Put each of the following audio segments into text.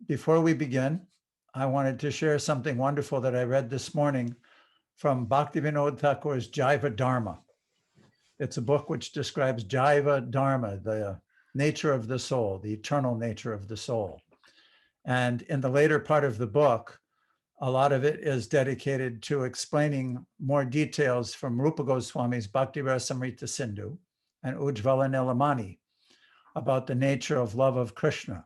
Before we begin, I wanted to share something wonderful that I read this morning from Bhaktivinoda Thakur's Jaiva Dharma. It's a book which describes Jaiva Dharma, the nature of the soul, the eternal nature of the soul. And in the later part of the book, a lot of it is dedicated to explaining more details from Rupa Goswami's Bhakti Rasamrita Sindhu and Ujjvala Nilamani about the nature of love of Krishna.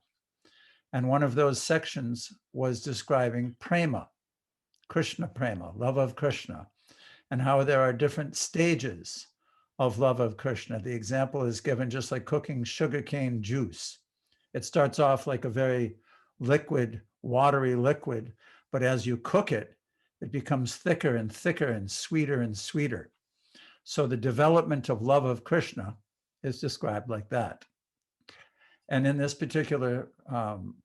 And one of those sections was describing prema, Krishna prema, love of Krishna, and how there are different stages of love of Krishna. The example is given just like cooking sugarcane juice. It starts off like a very liquid, watery liquid, but as you cook it, it becomes thicker and thicker and sweeter and sweeter. So the development of love of Krishna is described like that. And in this particular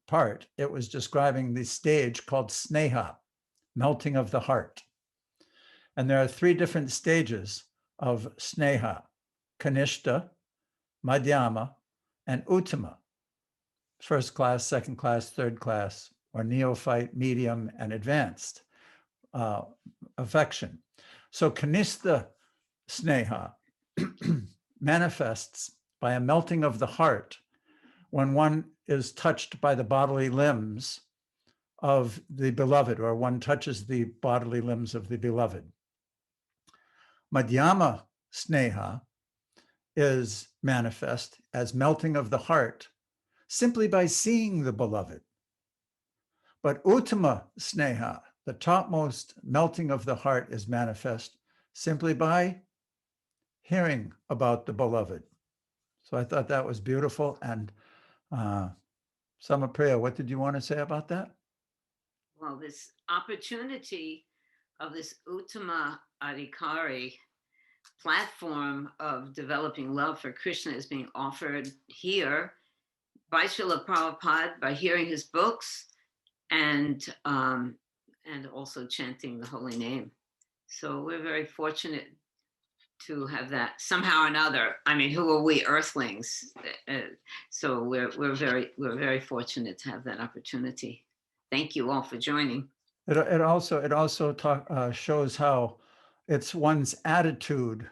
part, it was describing the stage called sneha, melting of the heart. And there are three different stages of sneha: kanishta, madhyama, and uttama. First class, second class, third class, or neophyte, medium, and advanced affection. So kanishta sneha manifests by a melting of the heart when one is touched by the bodily limbs of the beloved, or one touches the bodily limbs of the beloved. Madhyama sneha is manifest as melting of the heart simply by seeing the beloved. But uttama sneha, the topmost melting of the heart, is manifest simply by hearing about the beloved. So I thought that was beautiful. And Samapriya, what did you want to say about that? Well, this opportunity of this Uttama Adhikari platform of developing love for Krishna is being offered here by Srila Prabhupada, by hearing his books and also chanting the holy name. So we're very fortunate to have that somehow or another. I mean, who are we, earthlings? So we're very fortunate to have that opportunity. Thank you all for joining. It also shows how it's one's attitude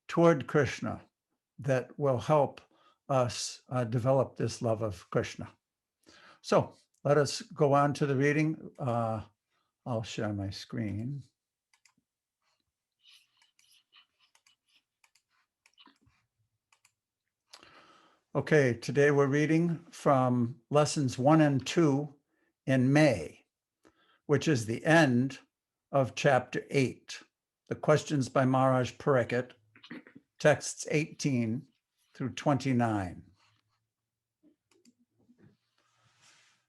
toward Krishna that will help us develop this love of Krishna. So let us go on to the reading. I'll share my screen. Okay, today we're reading from lessons 1 and 2 in May, which is the end of chapter 8. The questions by Maharaj Parikit, texts 18 through 29.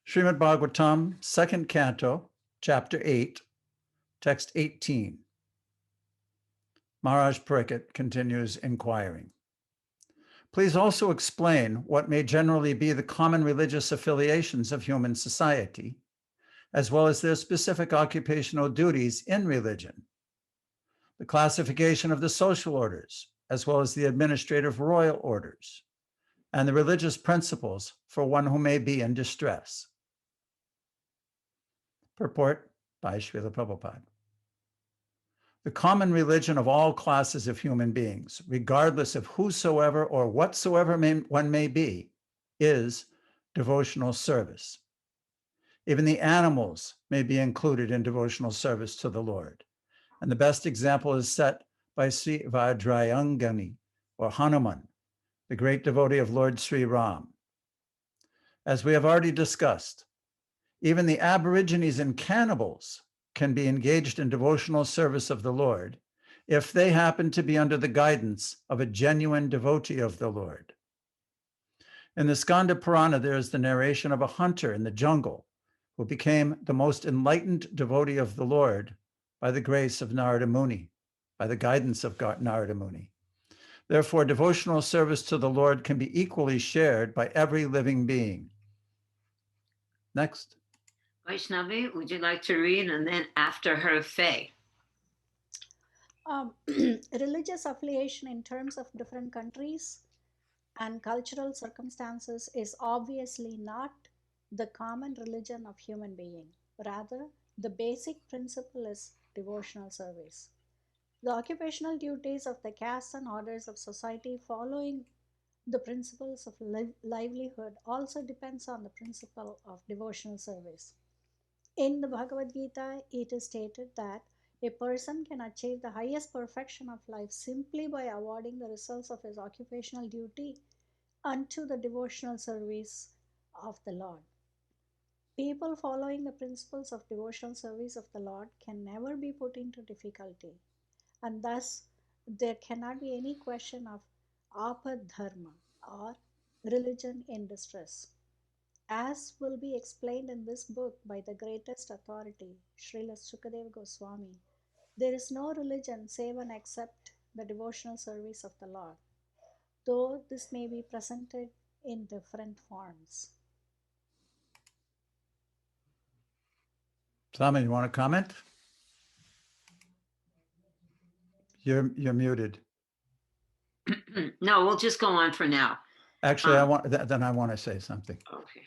Srimad Bhagavatam, second canto, chapter 8, text 18. Maharaj Parikit continues inquiring. Please also explain what may generally be the common religious affiliations of human society, as well as their specific occupational duties in religion, the classification of the social orders, as well as the administrative royal orders, and the religious principles for one who may be in distress. Purport by Srila Prabhupada. The common religion of all classes of human beings, regardless of whosoever or whatsoever one may be, is devotional service. Even the animals may be included in devotional service to the Lord. And the best example is set by Sri Vajrayangani, or Hanuman, the great devotee of Lord Sri Ram. As we have already discussed, even the aborigines and cannibals can be engaged in devotional service of the Lord if they happen to be under the guidance of a genuine devotee of the Lord. In the Skanda Purana, there is the narration of a hunter in the jungle who became the most enlightened devotee of the Lord by the grace of Narada Muni, by the guidance of Narada Muni. Therefore, devotional service to the Lord can be equally shared by every living being. Next. Vaishnavi, would you like to read? And then after her, Faye. Religious affiliation in terms of different countries and cultural circumstances is obviously not the common religion of human being. Rather, the basic principle is devotional service. The occupational duties of the castes and orders of society following the principles of livelihood also depends on the principle of devotional service. In the Bhagavad Gita, it is stated that a person can achieve the highest perfection of life simply by awarding the results of his occupational duty unto the devotional service of the Lord. People following the principles of devotional service of the Lord can never be put into difficulty, and thus there cannot be any question of apadharma or religion in distress. As will be explained in this book by the greatest authority, Srila Sukadeva Goswami, there is no religion save and except the devotional service of the Lord, though this may be presented in different forms. Swami, you want to comment? You're muted. No, we'll just go on for now. Actually, I want to say something. Okay.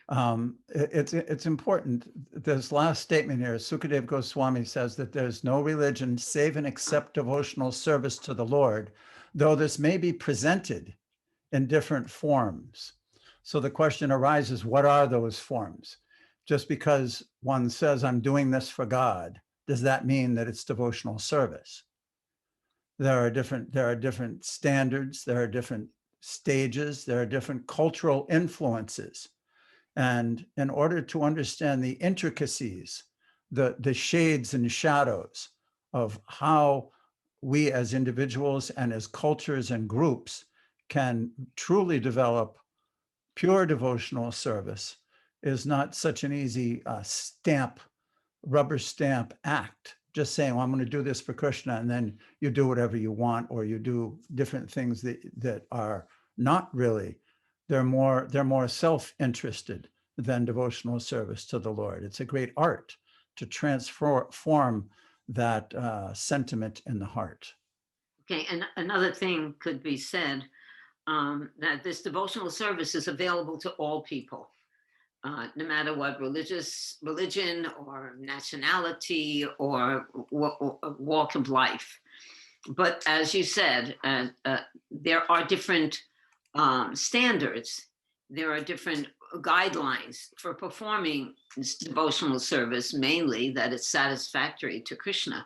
It's important. This last statement here, Sukadeva Goswami says that there's no religion save and except devotional service to the Lord, though this may be presented in different forms. So the question arises, what are those forms? Just because one says, I'm doing this for God, does that mean that it's devotional service? There are different standards, there are different stages, there are different cultural influences. And in order to understand the intricacies, the shades and shadows of how we as individuals and as cultures and groups can truly develop pure devotional service is not such an easy rubber stamp act. Just saying, well, I'm going to do this for Krishna, and then you do whatever you want, or you do different things that are not really, they're more self-interested than devotional service to the Lord. It's a great art to transform that sentiment in the heart. Okay, and another thing could be said, that this devotional service is available to all people, no matter what religion or nationality or walk of life. But as you said, there are different standards. There are different guidelines for performing this devotional service, mainly that it's satisfactory to Krishna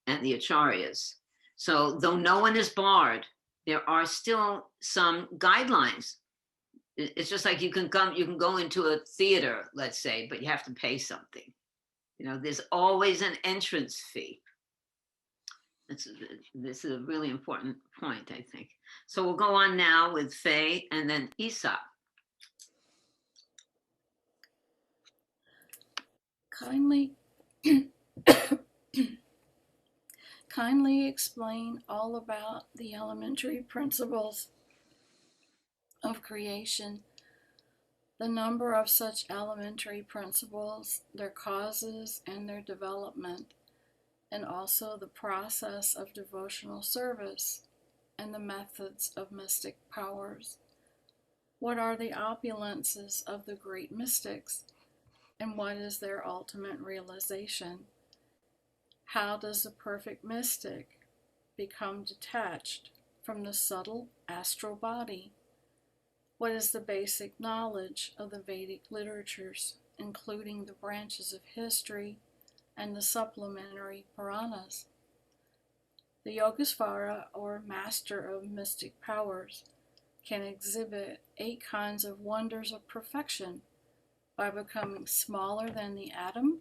and the acharyas. So though no one is barred, there are still some guidelines. It's just like you can go into a theater, let's say, but you have to pay something. There's always an entrance fee. This is a really important point, I think. So we'll go on now with Faye and then Isa. Kindly explain all about the elementary principles of creation, the number of such elementary principles, their causes and their development, and also the process of devotional service and the methods of mystic powers. What are the opulences of the great mystics, and what is their ultimate realization? How does the perfect mystic become detached from the subtle astral body? What is the basic knowledge of the Vedic literatures, including the branches of history and the supplementary Puranas? The Yogisvara, or master of mystic powers, can exhibit 8 kinds of wonders of perfection by becoming smaller than the atom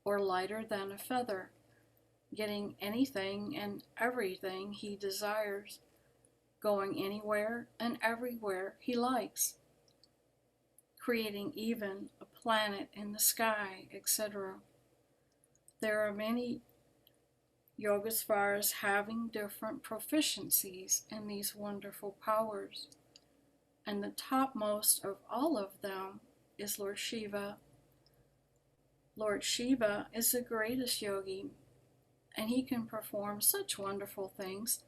or lighter than a feather, getting anything and everything he desires, going anywhere and everywhere he likes, creating even a planet in the sky, etc. There are many Yogisvaras having different proficiencies in these wonderful powers, and the topmost of all of them is Lord Shiva. Lord Shiva is the greatest yogi, and he can perform such wonderful things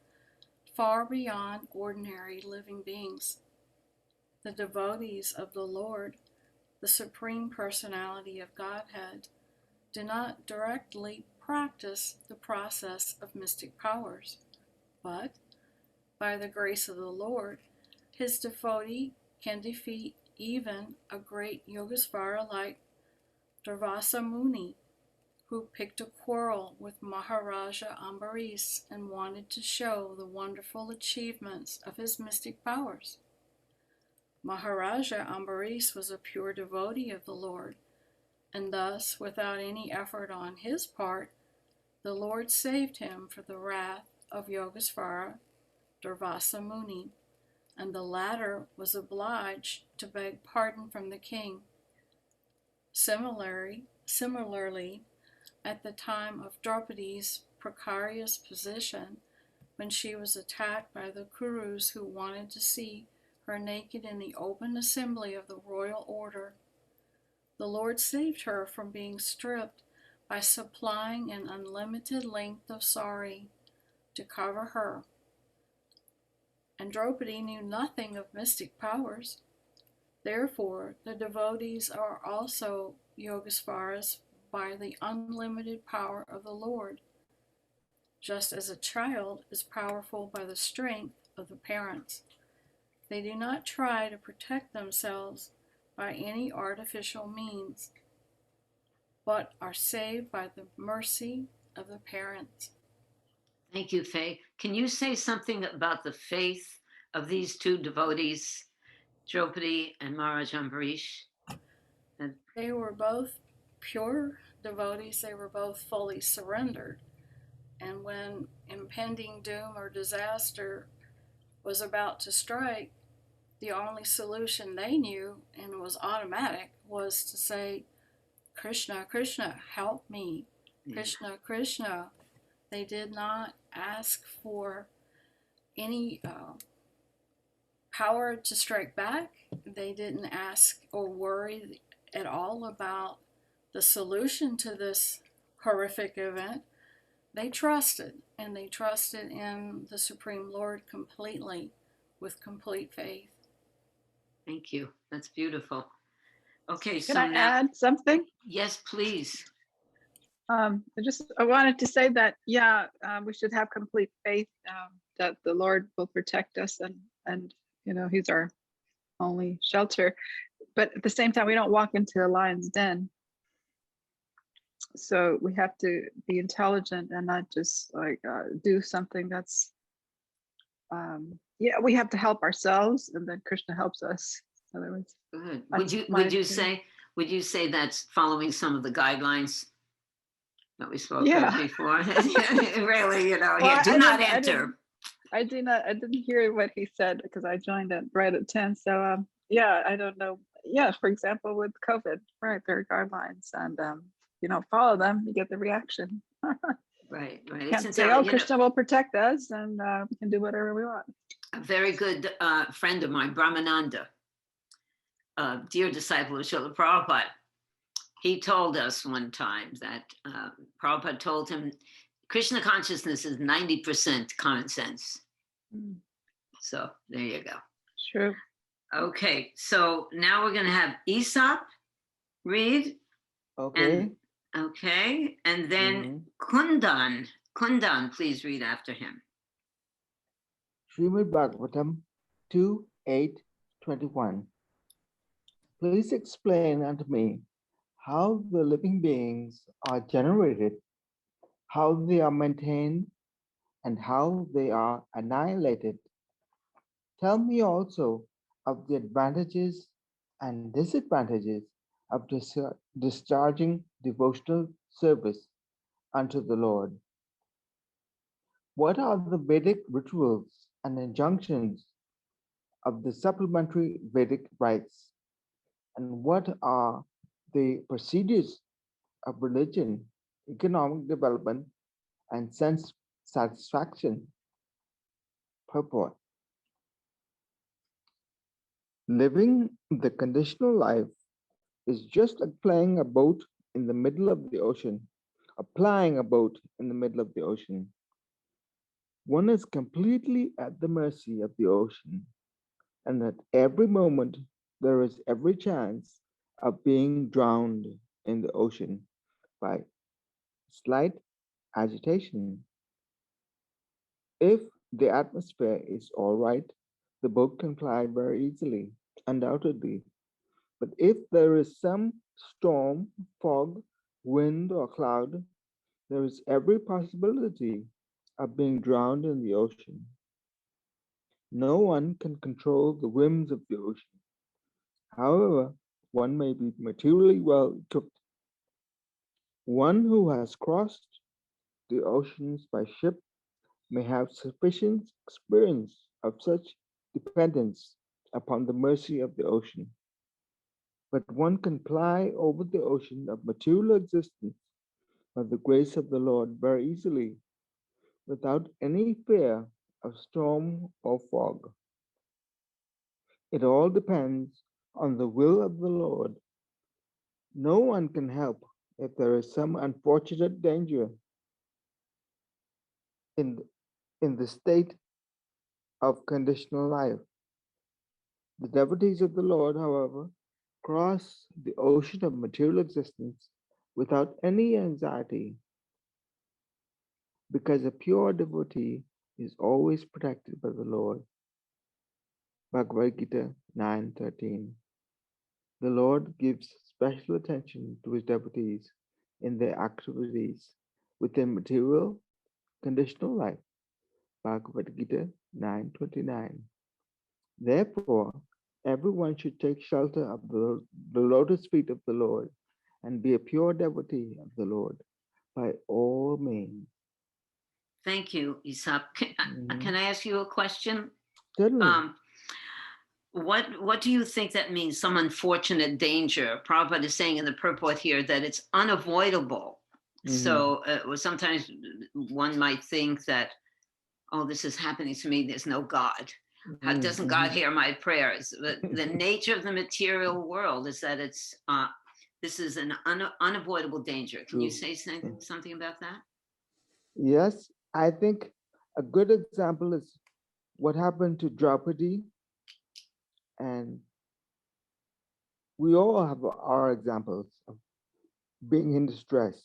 far beyond ordinary living beings. The devotees of the Lord the Supreme Personality of Godhead, do not directly practice the process of mystic powers, but, by the grace of the Lord, his devotee can defeat even a great Yogisvara like Durvasa Muni, who picked a quarrel with Maharaja Ambarish and wanted to show the wonderful achievements of his mystic powers. Maharaja Ambarish was a pure devotee of the Lord, and thus, without any effort on his part, the Lord saved him from the wrath of Yogisvara Durvasa Muni, and the latter was obliged to beg pardon from the king. Similarly, at the time of Draupadi's precarious position, when she was attacked by the Kurus who wanted to see her naked in the open assembly of the royal order, the Lord saved her from being stripped by supplying an unlimited length of sari to cover her. And Draupadi knew nothing of mystic powers. Therefore, the devotees are also Yogisvaras by the unlimited power of the Lord, just as a child is powerful by the strength of the parents. They do not try to protect themselves by any artificial means, but are saved by the mercy of the parents. Thank you, Faye. Can you say something about the faith of these two devotees, Draupadi and Maharaj Ambarish? They were both pure devotees. They were both fully surrendered. And when impending doom or disaster was about to strike, the only solution they knew, and it was automatic, was to say, Krishna, Krishna, help me. Krishna, Krishna. They did not ask for any power to strike back. They didn't ask or worry at all about the solution to this horrific event. They trusted, and they trusted in the Supreme Lord completely, with complete faith. Thank you. That's beautiful. Okay, Can so I now, add something? yes, please. I wanted to say that, we should have complete faith that the Lord will protect us, and He's our only shelter. But at the same time, we don't walk into a lion's den. So we have to be intelligent and not just do something that's, we have to help ourselves, and then Krishna helps us. In other words, Good. that's Would you say that's following some of the guidelines that we spoke Yeah. of before? Really, Well, do not enter. I didn't hear what he said because I joined right at 10. So I don't know. Yeah, for example, with COVID, right, there are guidelines, and you don't follow them, you get the reaction. Right. Can't say, "Oh, Krishna will protect us, and we can do whatever we want." A very good friend of mine, Brahmananda, a dear disciple of Srila Prabhupada, he told us one time that Prabhupada told him Krishna consciousness is 90% common sense. Mm. So there you go. True. Okay, so now we're going to have Aesop read. Okay. And then Kundan. Kundan, please read after him. Srimad Bhagavatam 2:8-21. Please explain unto me how the living beings are generated, how they are maintained, and how they are annihilated. Tell me also of the advantages and disadvantages of discharging devotional service unto the Lord. What are the Vedic rituals and injunctions of the supplementary Vedic rites? And what are the procedures of religion, economic development, and sense satisfaction? Purport. Living the conditional life is just like playing a boat in the middle of the ocean, applying a boat in the middle of the ocean. One is completely at the mercy of the ocean, and at every moment there is every chance are being drowned in the ocean by slight agitation. If the atmosphere is all right, the boat can fly very easily, undoubtedly. But if there is some storm, fog, wind, or cloud, there is every possibility of being drowned in the ocean. No one can control the whims of the ocean. However, one may be materially well equipped. One who has crossed the oceans by ship may have sufficient experience of such dependence upon the mercy of the ocean. But one can fly over the ocean of material existence by the grace of the Lord very easily, without any fear of storm or fog. It all depends on the will of the Lord. No one can help if there is some unfortunate danger in, in the state of conditional life. The devotees of the Lord, however, cross the ocean of material existence without any anxiety, because a pure devotee is always protected by the Lord. Bhagavad-Gita 9:13. The Lord gives special attention to his devotees in their activities within material, conditional life. Bhagavad-Gita 9:29. Therefore, everyone should take shelter of the lotus feet of the Lord and be a pure devotee of the Lord by all means. Thank you, Isap. Mhm. Can I ask you a question? Certainly. What do you think that means? Some unfortunate danger. Prabhupada is saying in the purport here that it's unavoidable. So sometimes one might think that, oh, this is happening to me. There's no God. How doesn't God hear my prayers? The nature of the material world is that it's this is an unavoidable danger. Can you say something about that? Yes, I think a good example is what happened to Draupadi, and we all have our examples of being in distress.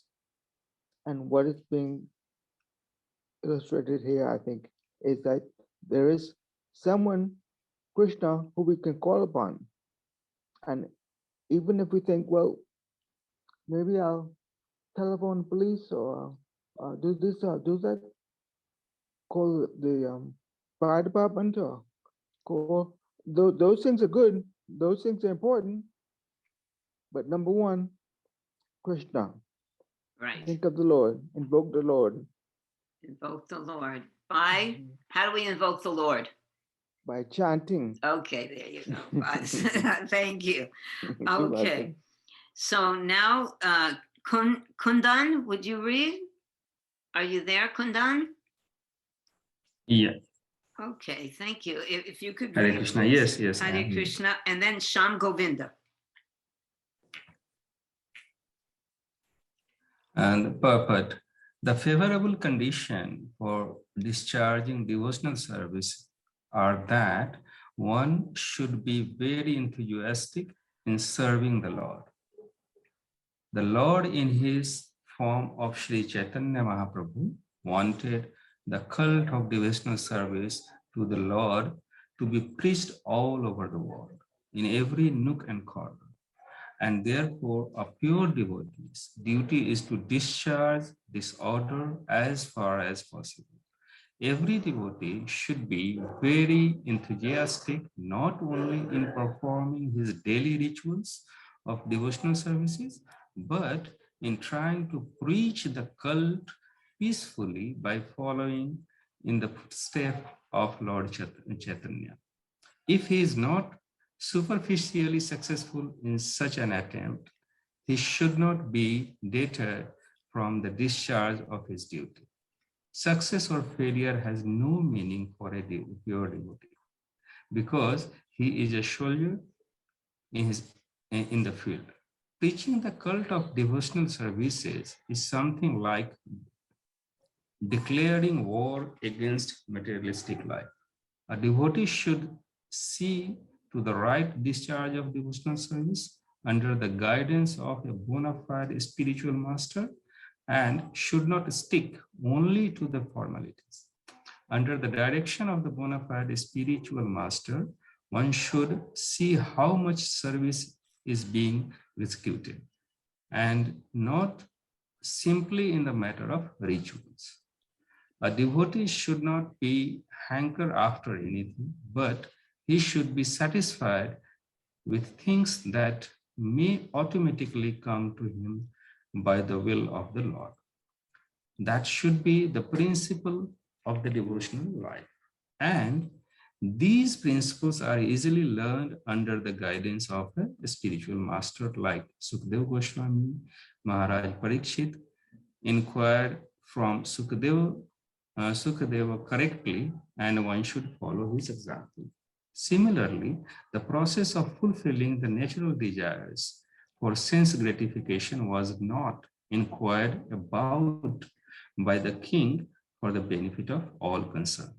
And what is being illustrated here, I think, is that there is someone, Krishna, who we can call upon. And even if we think, well, maybe I'll telephone police or do this or do that, call the fire department or call, those things are good. Those things are important. But number one, Krishna. Right. Think of the Lord, invoke the Lord. Invoke the Lord. How do we invoke the Lord? By chanting. Okay, there you go. Thank you. You're Okay. welcome. So now, Kundan, would you read? Are you there, Kundan? Yeah. Okay, thank you. If you could Hare read, Krishna. please. Yes. I Hare am here. Krishna, and then Sham Govinda. And the purport. The favorable condition for discharging devotional service are that one should be very enthusiastic in serving the Lord. The Lord, in his form of Sri Chaitanya Mahaprabhu, wanted the cult of devotional service to the Lord to be preached all over the world, in every nook and corner. And therefore, a pure devotee's duty is to discharge this order as far as possible. Every devotee should be very enthusiastic, not only in performing his daily rituals of devotional services, but in trying to preach the cult peacefully by following in the footsteps of Lord Chaitanya. If he is not superficially successful in such an attempt, he should not be deterred from the discharge of his duty. Success or failure has no meaning for a pure devotee, because he is a soldier in the field. Preaching the cult of devotional services is something like declaring war against materialistic life. A devotee should see to the right discharge of devotional service under the guidance of a bona fide spiritual master and should not stick only to the formalities. Under the direction of the bona fide spiritual master, one should see how much service is being executed and not simply in the matter of rituals. A devotee should not be hanker after anything, but he should be satisfied with things that may automatically come to him by the will of the Lord. That should be the principle of the devotional life. And these principles are easily learned under the guidance of a spiritual master like Sukadeva Goswami. Maharaj Parikshit inquired from Sukadeva correctly, and one should follow his example. Similarly, the process of fulfilling the natural desires for sense gratification was not inquired about by the king for the benefit of all concerned.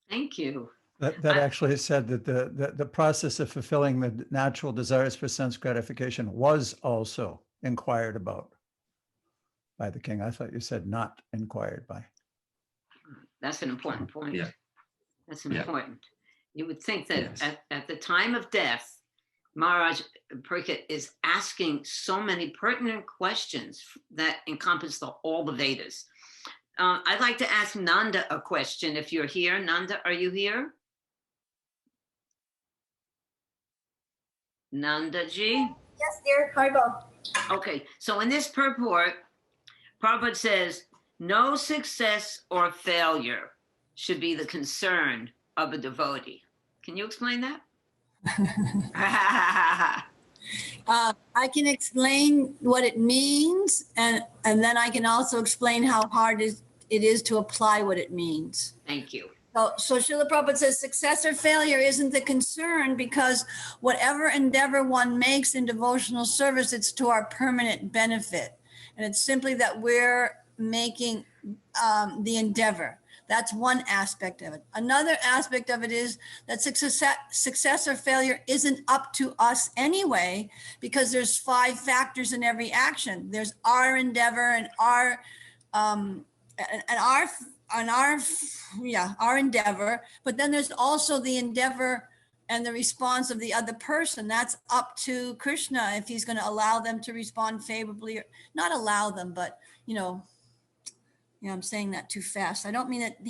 Thank you. That actually said that the process of fulfilling the natural desires for sense gratification was also inquired about by the king. I thought you said not inquired by. That's an important point. Yeah. That's Yeah. important. You would think that Yes. at the time of death, Maharaj Parikshit is asking so many pertinent questions that encompass all the Vedas. I'd like to ask Nanda a question if you're here. Nanda, are you here? Nanda ji? Yes, dear. Harbo. Okay, so in this purport, Prabhupada says, no success or failure should be the concern of a devotee. Can you explain that? I can explain what it means, and then I can also explain how hard it is to apply what it means. Thank you. So Srila Prabhupada says success or failure isn't the concern, because whatever endeavor one makes in devotional service, it's to our permanent benefit. And it's simply that we're making the endeavor. That's one aspect of it. Another aspect of it is that success or failure isn't up to us anyway, because there's 5 factors in every action. There's our endeavor and our endeavor, but then there's also the endeavor and the response of the other person. That's up to Krishna if he's going to allow them to respond favorably, or not allow them, but I'm saying that too fast. I don't mean that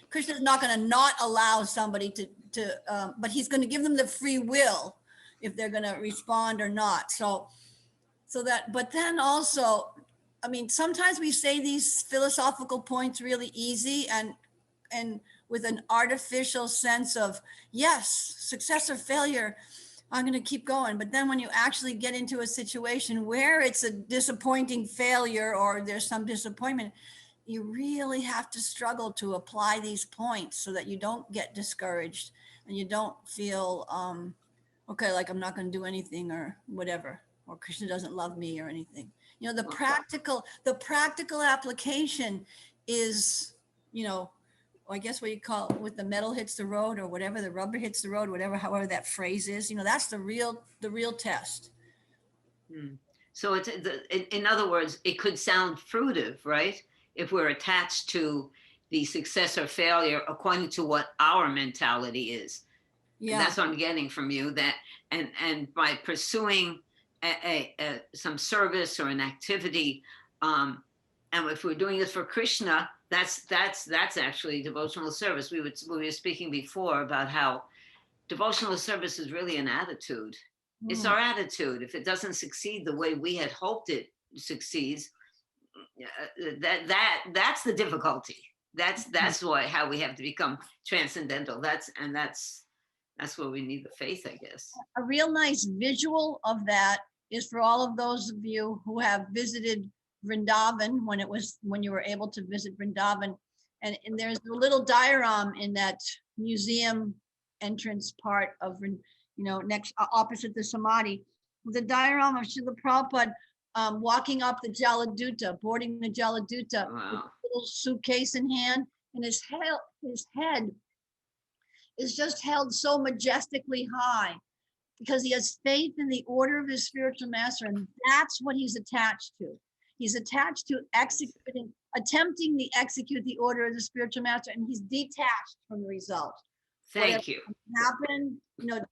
Krishna's not going to not allow somebody to but he's going to give them the free will if they're going to respond or not. But then also, I mean, sometimes we say these philosophical points really easy and with an artificial sense of, yes, success or failure, I'm going to keep going. But then when you actually get into a situation where it's a disappointing failure or there's some disappointment, you really have to struggle to apply these points so that you don't get discouraged and you don't feel, okay, like I'm not going to do anything or whatever, or Krishna doesn't love me or anything. The practical application is, I guess what you call it, with the metal hits the road or whatever, the rubber hits the road, however that phrase is, that's the real test. So it's in other words, it could sound fruitive, right? If we're attached to the success or failure according to what our mentality is. Yeah. And that's what I'm getting from you, that and by pursuing some service or an activity, and if we're doing this for Krishna, that's actually devotional service. We were speaking before about how devotional service is really an attitude. It's our attitude. If it doesn't succeed the way we had hoped it succeeds, that's the difficulty. That's how we have to become transcendental. That's where we need the faith, I guess. A real nice visual of that is for all of those of you who have visited Vrindavan when you were able to visit Vrindavan, and there's a little diorama in that museum entrance part of, next opposite the Samadhi, the diorama of Srila Prabhupada walking up the Jaladuta, boarding the Jaladuta, wow, with a little suitcase in hand, and his head is just held so majestically high. because he has faith in the order of his spiritual master, and that's what he's attached to. He's attached to attempting to execute the order of the spiritual master, and he's detached from the result. Thank you. Happen,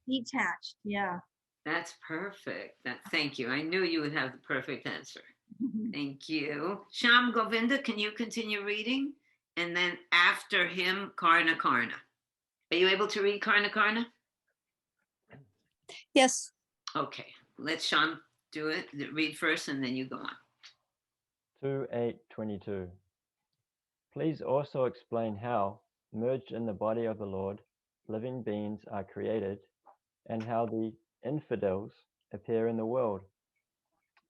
detached. Yeah. That's perfect. Thank you. I knew you would have the perfect answer. Thank you. Sham Govinda, can you continue reading? And then after him, Karna Karna. Are you able to read Karna Karna? Yes. Okay, let Sham do it. Read first and then you go on. 2:8:22. Please also explain how, merged in the body of the Lord, living beings are created, and how the infidels appear in the world.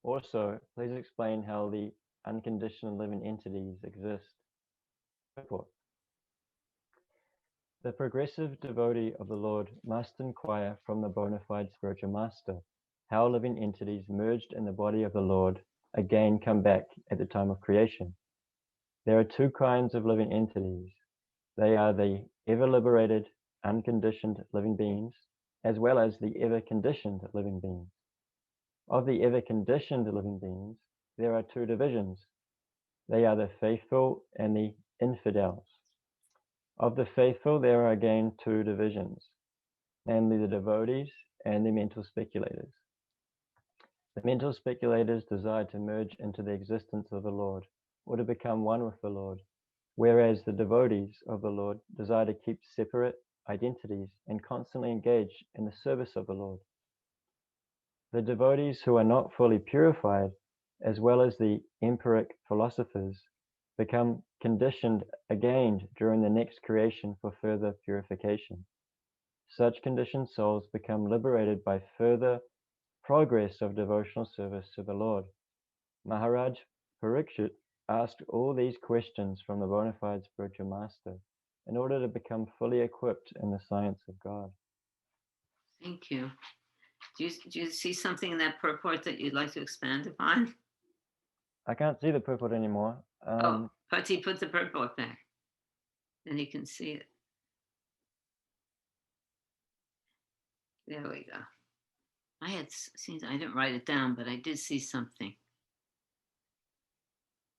Also, please explain how the unconditioned living entities exist. Purport. The progressive devotee of the Lord must inquire from the bona fide spiritual master how living entities merged in the body of the Lord again come back at the time of creation. There are two kinds of living entities. They are the ever-liberated, unconditioned living beings, as well as the ever-conditioned living beings. Of the ever-conditioned living beings, there are two divisions. They are the faithful and the infidels. Of the faithful, there are again two divisions, namely the devotees and the mental speculators. The mental speculators desire to merge into the existence of the Lord, or to become one with the Lord, whereas the devotees of the Lord desire to keep separate identities and constantly engage in the service of the Lord. The devotees who are not fully purified, as well as the empiric philosophers, become conditioned again during the next creation for further purification. Such conditioned souls become liberated by further progress of devotional service to the Lord. Maharaj Parikshit asked all these questions from the bona fide spiritual master in order to become fully equipped in the science of God. Thank you. Do you see something in that purport that you'd like to expand upon? I can't see the purport anymore. Pati, put the purport back. Then you can see it. There we go. I didn't write it down, but I did see something.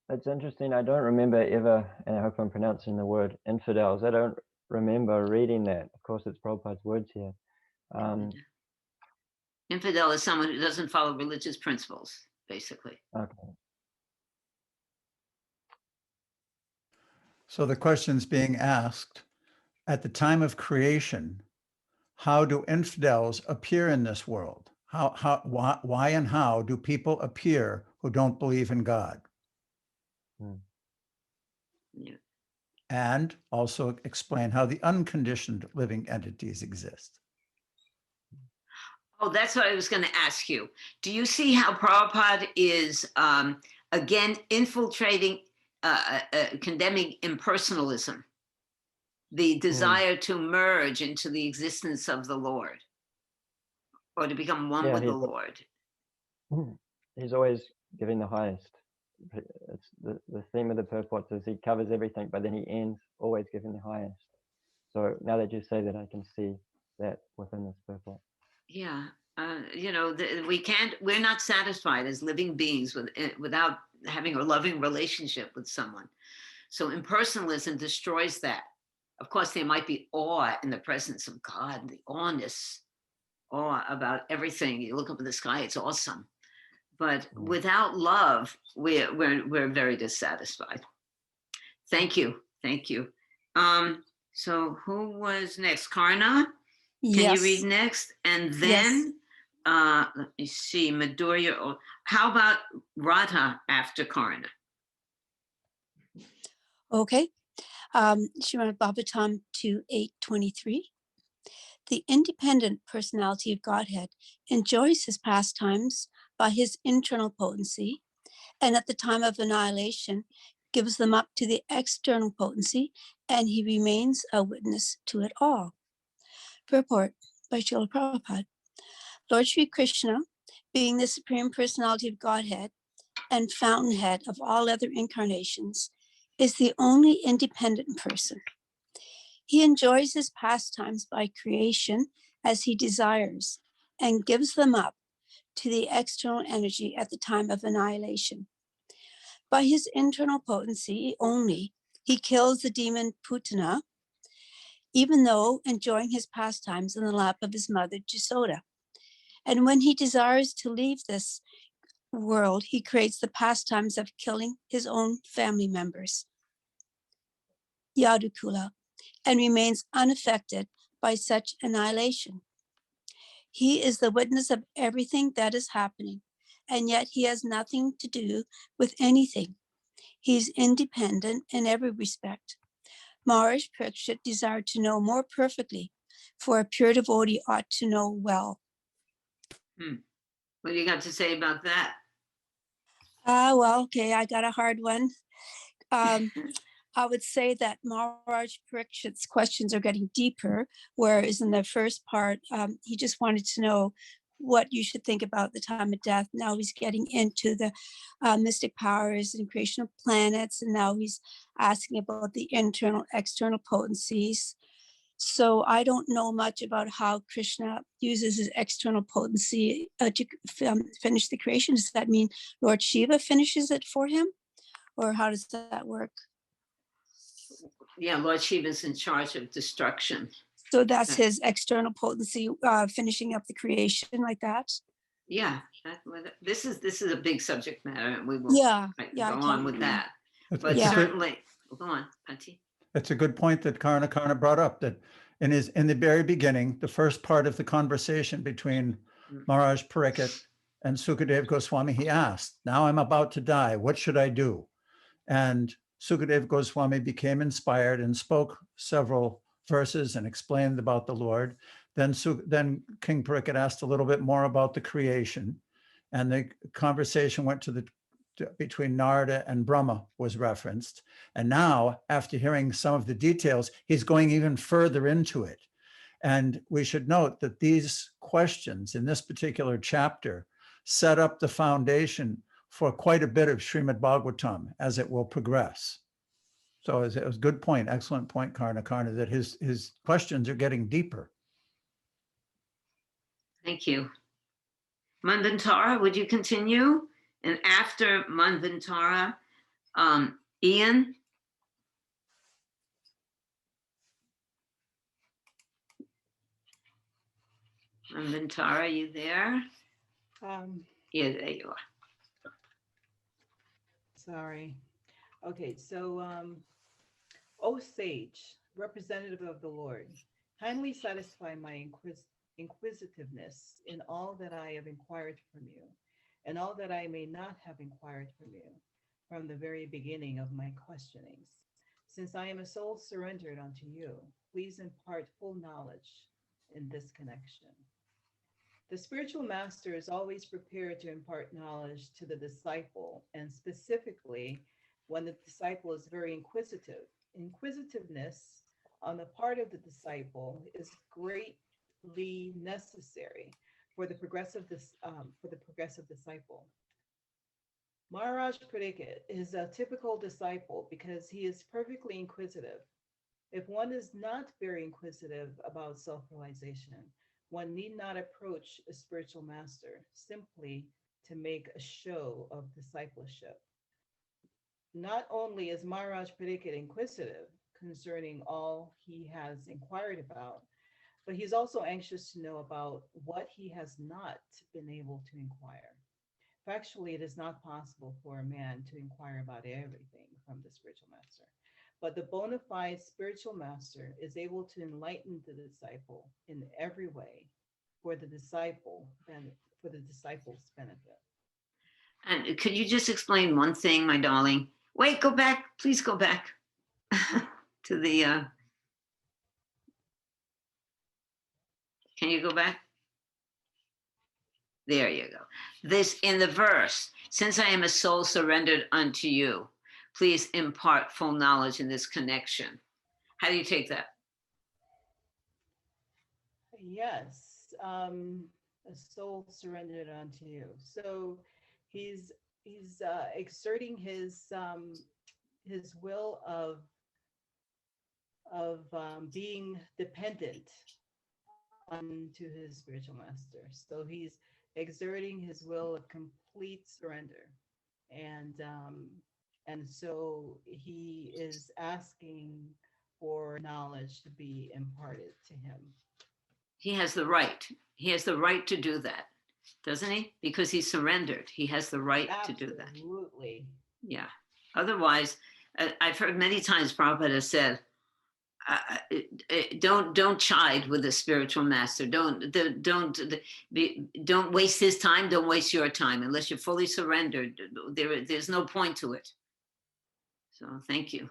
It's interesting. I don't remember ever, and I hope I'm pronouncing the word infidels. I don't remember reading that. Of course, it's Prabhupada's words here. Infidel is someone who doesn't follow religious principles, basically. Okay. So the question's being asked, at the time of creation, how do infidels appear in this world? Why and how do people appear who don't believe in God? Yeah. And also explain how the unconditioned living entities exist. Oh, that's what I was going to ask you. Do you see how Prabhupada is, again, infiltrating, condemning impersonalism, the desire to merge into the existence of the Lord, or to become one with the Lord? He's always giving the highest. It's the theme of the purport is he covers everything, but then he ends always giving the highest. So now that you say that, I can see that within this purport. Yeah, we're not satisfied as living beings without having a loving relationship with someone. So impersonalism destroys that. Of course, there might be awe in the presence of God, the awe about everything. You look up in the sky, it's awesome. But without love, we're very dissatisfied. Thank you. So who was next? Karna? Can you read next? And then, let me see, Madhurya. How about Radha after Karna? Okay. Srimad Bhagavatam 2:8:23. The independent personality of Godhead enjoys his pastimes by his internal potency, and at the time of annihilation, gives them up to the external potency, and he remains a witness to it all. Purport by Srila Prabhupada. Lord Sri Krishna, being the Supreme Personality of Godhead and fountainhead of all other incarnations, is the only independent person. He enjoys his pastimes by creation as he desires, and gives them up to the external energy at the time of annihilation. By his internal potency only, he kills the demon Putana, even though enjoying his pastimes in the lap of his mother Jasoda. And when he desires to leave this world, he creates the pastimes of killing his own family members, Yadukula, and remains unaffected by such annihilation. He is the witness of everything that is happening, and yet he has nothing to do with anything. He's independent in every respect. Maharaj Parikshit desired to know more perfectly, for a pure devotee ought to know well. What do you got to say about that? Well, okay, I got a hard one. I would say that Maharaj Parikshit's questions are getting deeper, whereas in the first part, he just wanted to know what you should think about the time of death. Now he's getting into the mystic powers and creation of planets, and now he's asking about the internal, external potencies. So I don't know much about how Krishna uses his external potency to finish the creation. Does that mean Lord Shiva finishes it for him? Or how does that work? Yeah, Lord Shiva's in charge of destruction. So that's his external potency, finishing up the creation like that? Yeah, this is a big subject matter, and we will go on with that. But certainly, go on, Patti. It's a good point that Karna brought up, that in the very beginning, the first part of the conversation between Maharaj Parikshit and Sukadev Goswami, he asked, now I'm about to die, what should I do? And Sukadev Goswami became inspired and spoke several verses and explained about the Lord. Then King Parikshit asked a little bit more about the creation, and the conversation went between Narada and Brahma was referenced. And now, after hearing some of the details, he's going even further into it. And we should note that these questions in this particular chapter set up the foundation for quite a bit of Srimad Bhagavatam as it will progress. So it was a good point, excellent point, Karna, that his questions are getting deeper. Thank you. Manvantara, would you continue? And after Manvantara, Ian. Manvantara, are you there? Yeah, there you are. Sorry. Okay, so, O sage, representative of the Lord, kindly satisfy my inquisitiveness in all that I have inquired from you, and all that I may not have inquired from you from the very beginning of my questionings. Since I am a soul surrendered unto you, please impart full knowledge in this connection. The spiritual master is always prepared to impart knowledge to the disciple, and specifically when the disciple is very inquisitive. Inquisitiveness on the part of the disciple is greatly necessary for the progressive disciple. Maharaj Parikshit is a typical disciple because he is perfectly inquisitive. If one is not very inquisitive about self-realization, one need not approach a spiritual master simply to make a show of discipleship. Not only is Maharaj Parikshit inquisitive concerning all he has inquired about, but he's also anxious to know about what he has not been able to inquire. Factually, it is not possible for a man to inquire about everything from the spiritual master, but the bona fide spiritual master is able to enlighten the disciple in every way for the disciple's benefit. And could you just explain one thing, my darling? Wait, go back, please go back to the, can you go back? There you go. This in the verse, since I am a soul surrendered unto you, please impart full knowledge in this connection. How do you take that? Yes, a soul surrendered unto you. So he's exerting his will of being dependent unto his spiritual master. So he's exerting his will of complete surrender. And so he is asking for knowledge to be imparted to him. He has the right. He has the right to do that, doesn't he? Because he surrendered. He has the right to do that. Absolutely. Yeah. Otherwise, I've heard many times Prabhupada has said, don't chide with the spiritual master. Don't waste his time. Don't waste your time unless you're fully surrendered. There's no point to it. So thank you.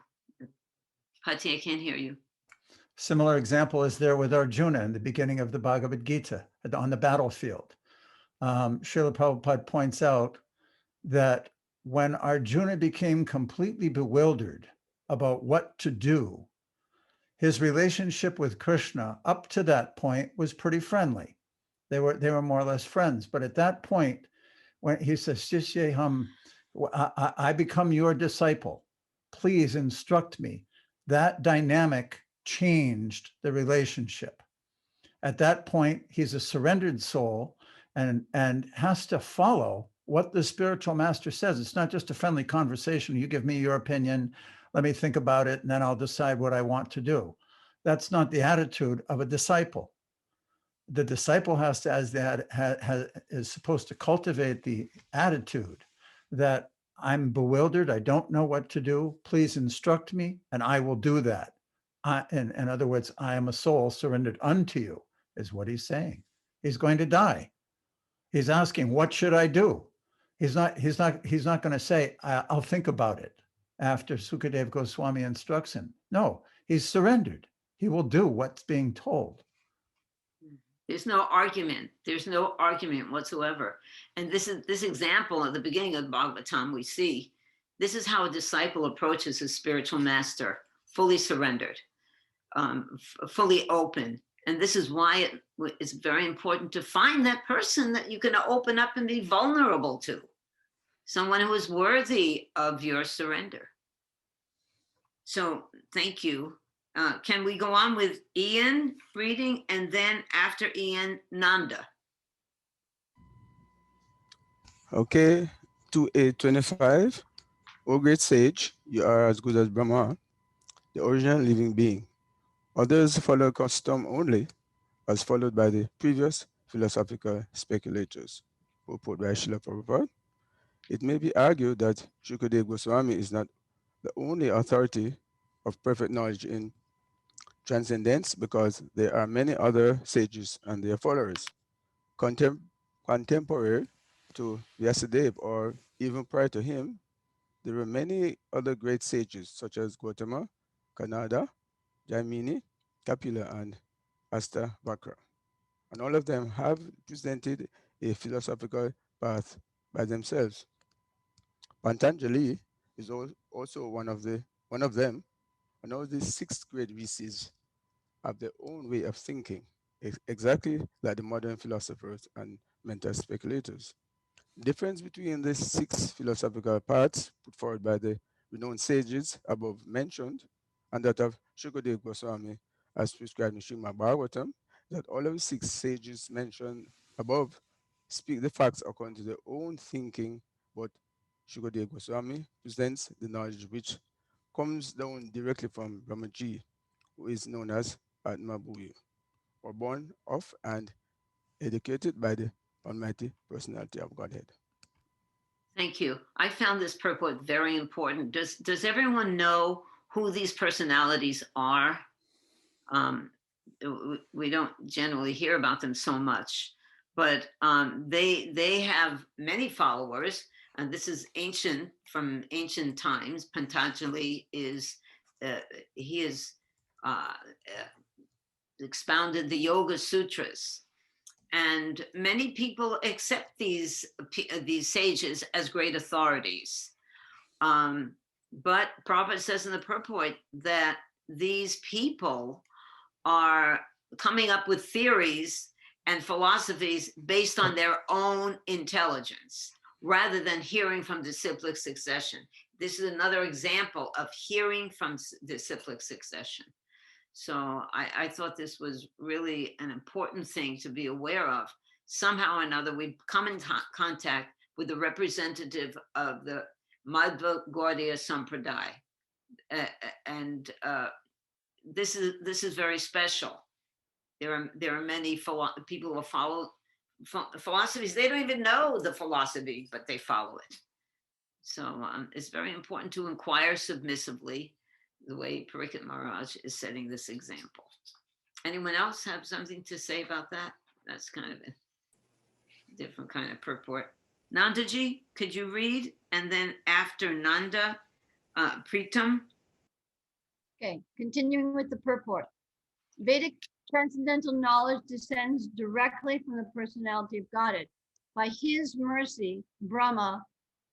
Pati, I can't hear you. Similar example is there with Arjuna in the beginning of the Bhagavad-Gita on the battlefield. Srila Prabhupada points out that when Arjuna became completely bewildered about what to do, his relationship with Krishna up to that point was pretty friendly. They were more or less friends. But at that point, when he says, Shishyeham, I become your disciple, please instruct me, that dynamic changed the relationship. At that point, he's a surrendered soul and has to follow what the spiritual master says. It's not just a friendly conversation. You give me your opinion, let me think about it, and then I'll decide what I want to do. That's not the attitude of a disciple. The disciple has to, is supposed to cultivate the attitude that I'm bewildered, I don't know what to do, please instruct me, and I will do that. In other words, I am a soul surrendered unto you, is what he's saying. He's going to die. He's asking, what should I do? He's not going to say, I'll think about it after Sukadev Goswami instructs him. No, he's surrendered. He will do what's being told. There's no argument. There's no argument whatsoever. And this example at the beginning of the Bhagavatam, we see, this is how a disciple approaches his spiritual master, fully surrendered, fully open. And this is why it's very important to find that person that you can open up and be vulnerable to. Someone who is worthy of your surrender. So thank you. Can we go on with Ian reading, and then after Ian, Nanda? Okay, 2825. O great sage, you are as good as Brahma, the original living being. Others follow custom only, as followed by the previous philosophical speculators. Purport by Srila Prabhupada. It may be argued that Shukadeva Goswami is not the only authority of perfect knowledge in transcendence, because there are many other sages and their followers. Contemporary to Vyasadeva, or even prior to him, there were many other great sages such as Gautama, Kanada, Jaimini, Kapila, and Astavakra. And all of them have presented a philosophical path by themselves. Patanjali is also one of them, and all these 6 great VCs have their own way of thinking, exactly like the modern philosophers and mental speculators. The difference between the 6 philosophical paths put forward by the renowned sages above mentioned and that of Shukadeva Goswami as prescribed in Srimad Bhagavatam, that all of the 6 sages mentioned above speak the facts according to their own thinking, but Shukadeva Goswami presents the knowledge which comes down directly from Brahmaji, who is known as Atma Bhuya, or born of and educated by the Almighty Personality of Godhead. Thank you. I found this purport very important. Does everyone know who these personalities are? We don't generally hear about them so much, but they have many followers, and this is ancient, from ancient times. Patanjali is he is expounded the Yoga Sutras, and many people accept these sages as great authorities. But Prabhupada says in the purport that these people are coming up with theories and philosophies based on their own intelligence, rather than hearing from disciplic succession. This is another example of hearing from disciplic succession. So I thought this was really an important thing to be aware of. Somehow or another, we come in contact with the representative of the Madhva Gaudiya Sampradaya. And this is very special. There are many people who follow philosophies. They don't even know the philosophy, but they follow it. So it's very important to inquire submissively, the way Pariksit Maharaj is setting this example. Anyone else have something to say about that? That's kind of a different kind of purport. Nandaji, could you read? And then after Nanda, Pritam. Okay, continuing with the purport. Vedic transcendental knowledge descends directly from the personality of Godhead. By his mercy, Brahma,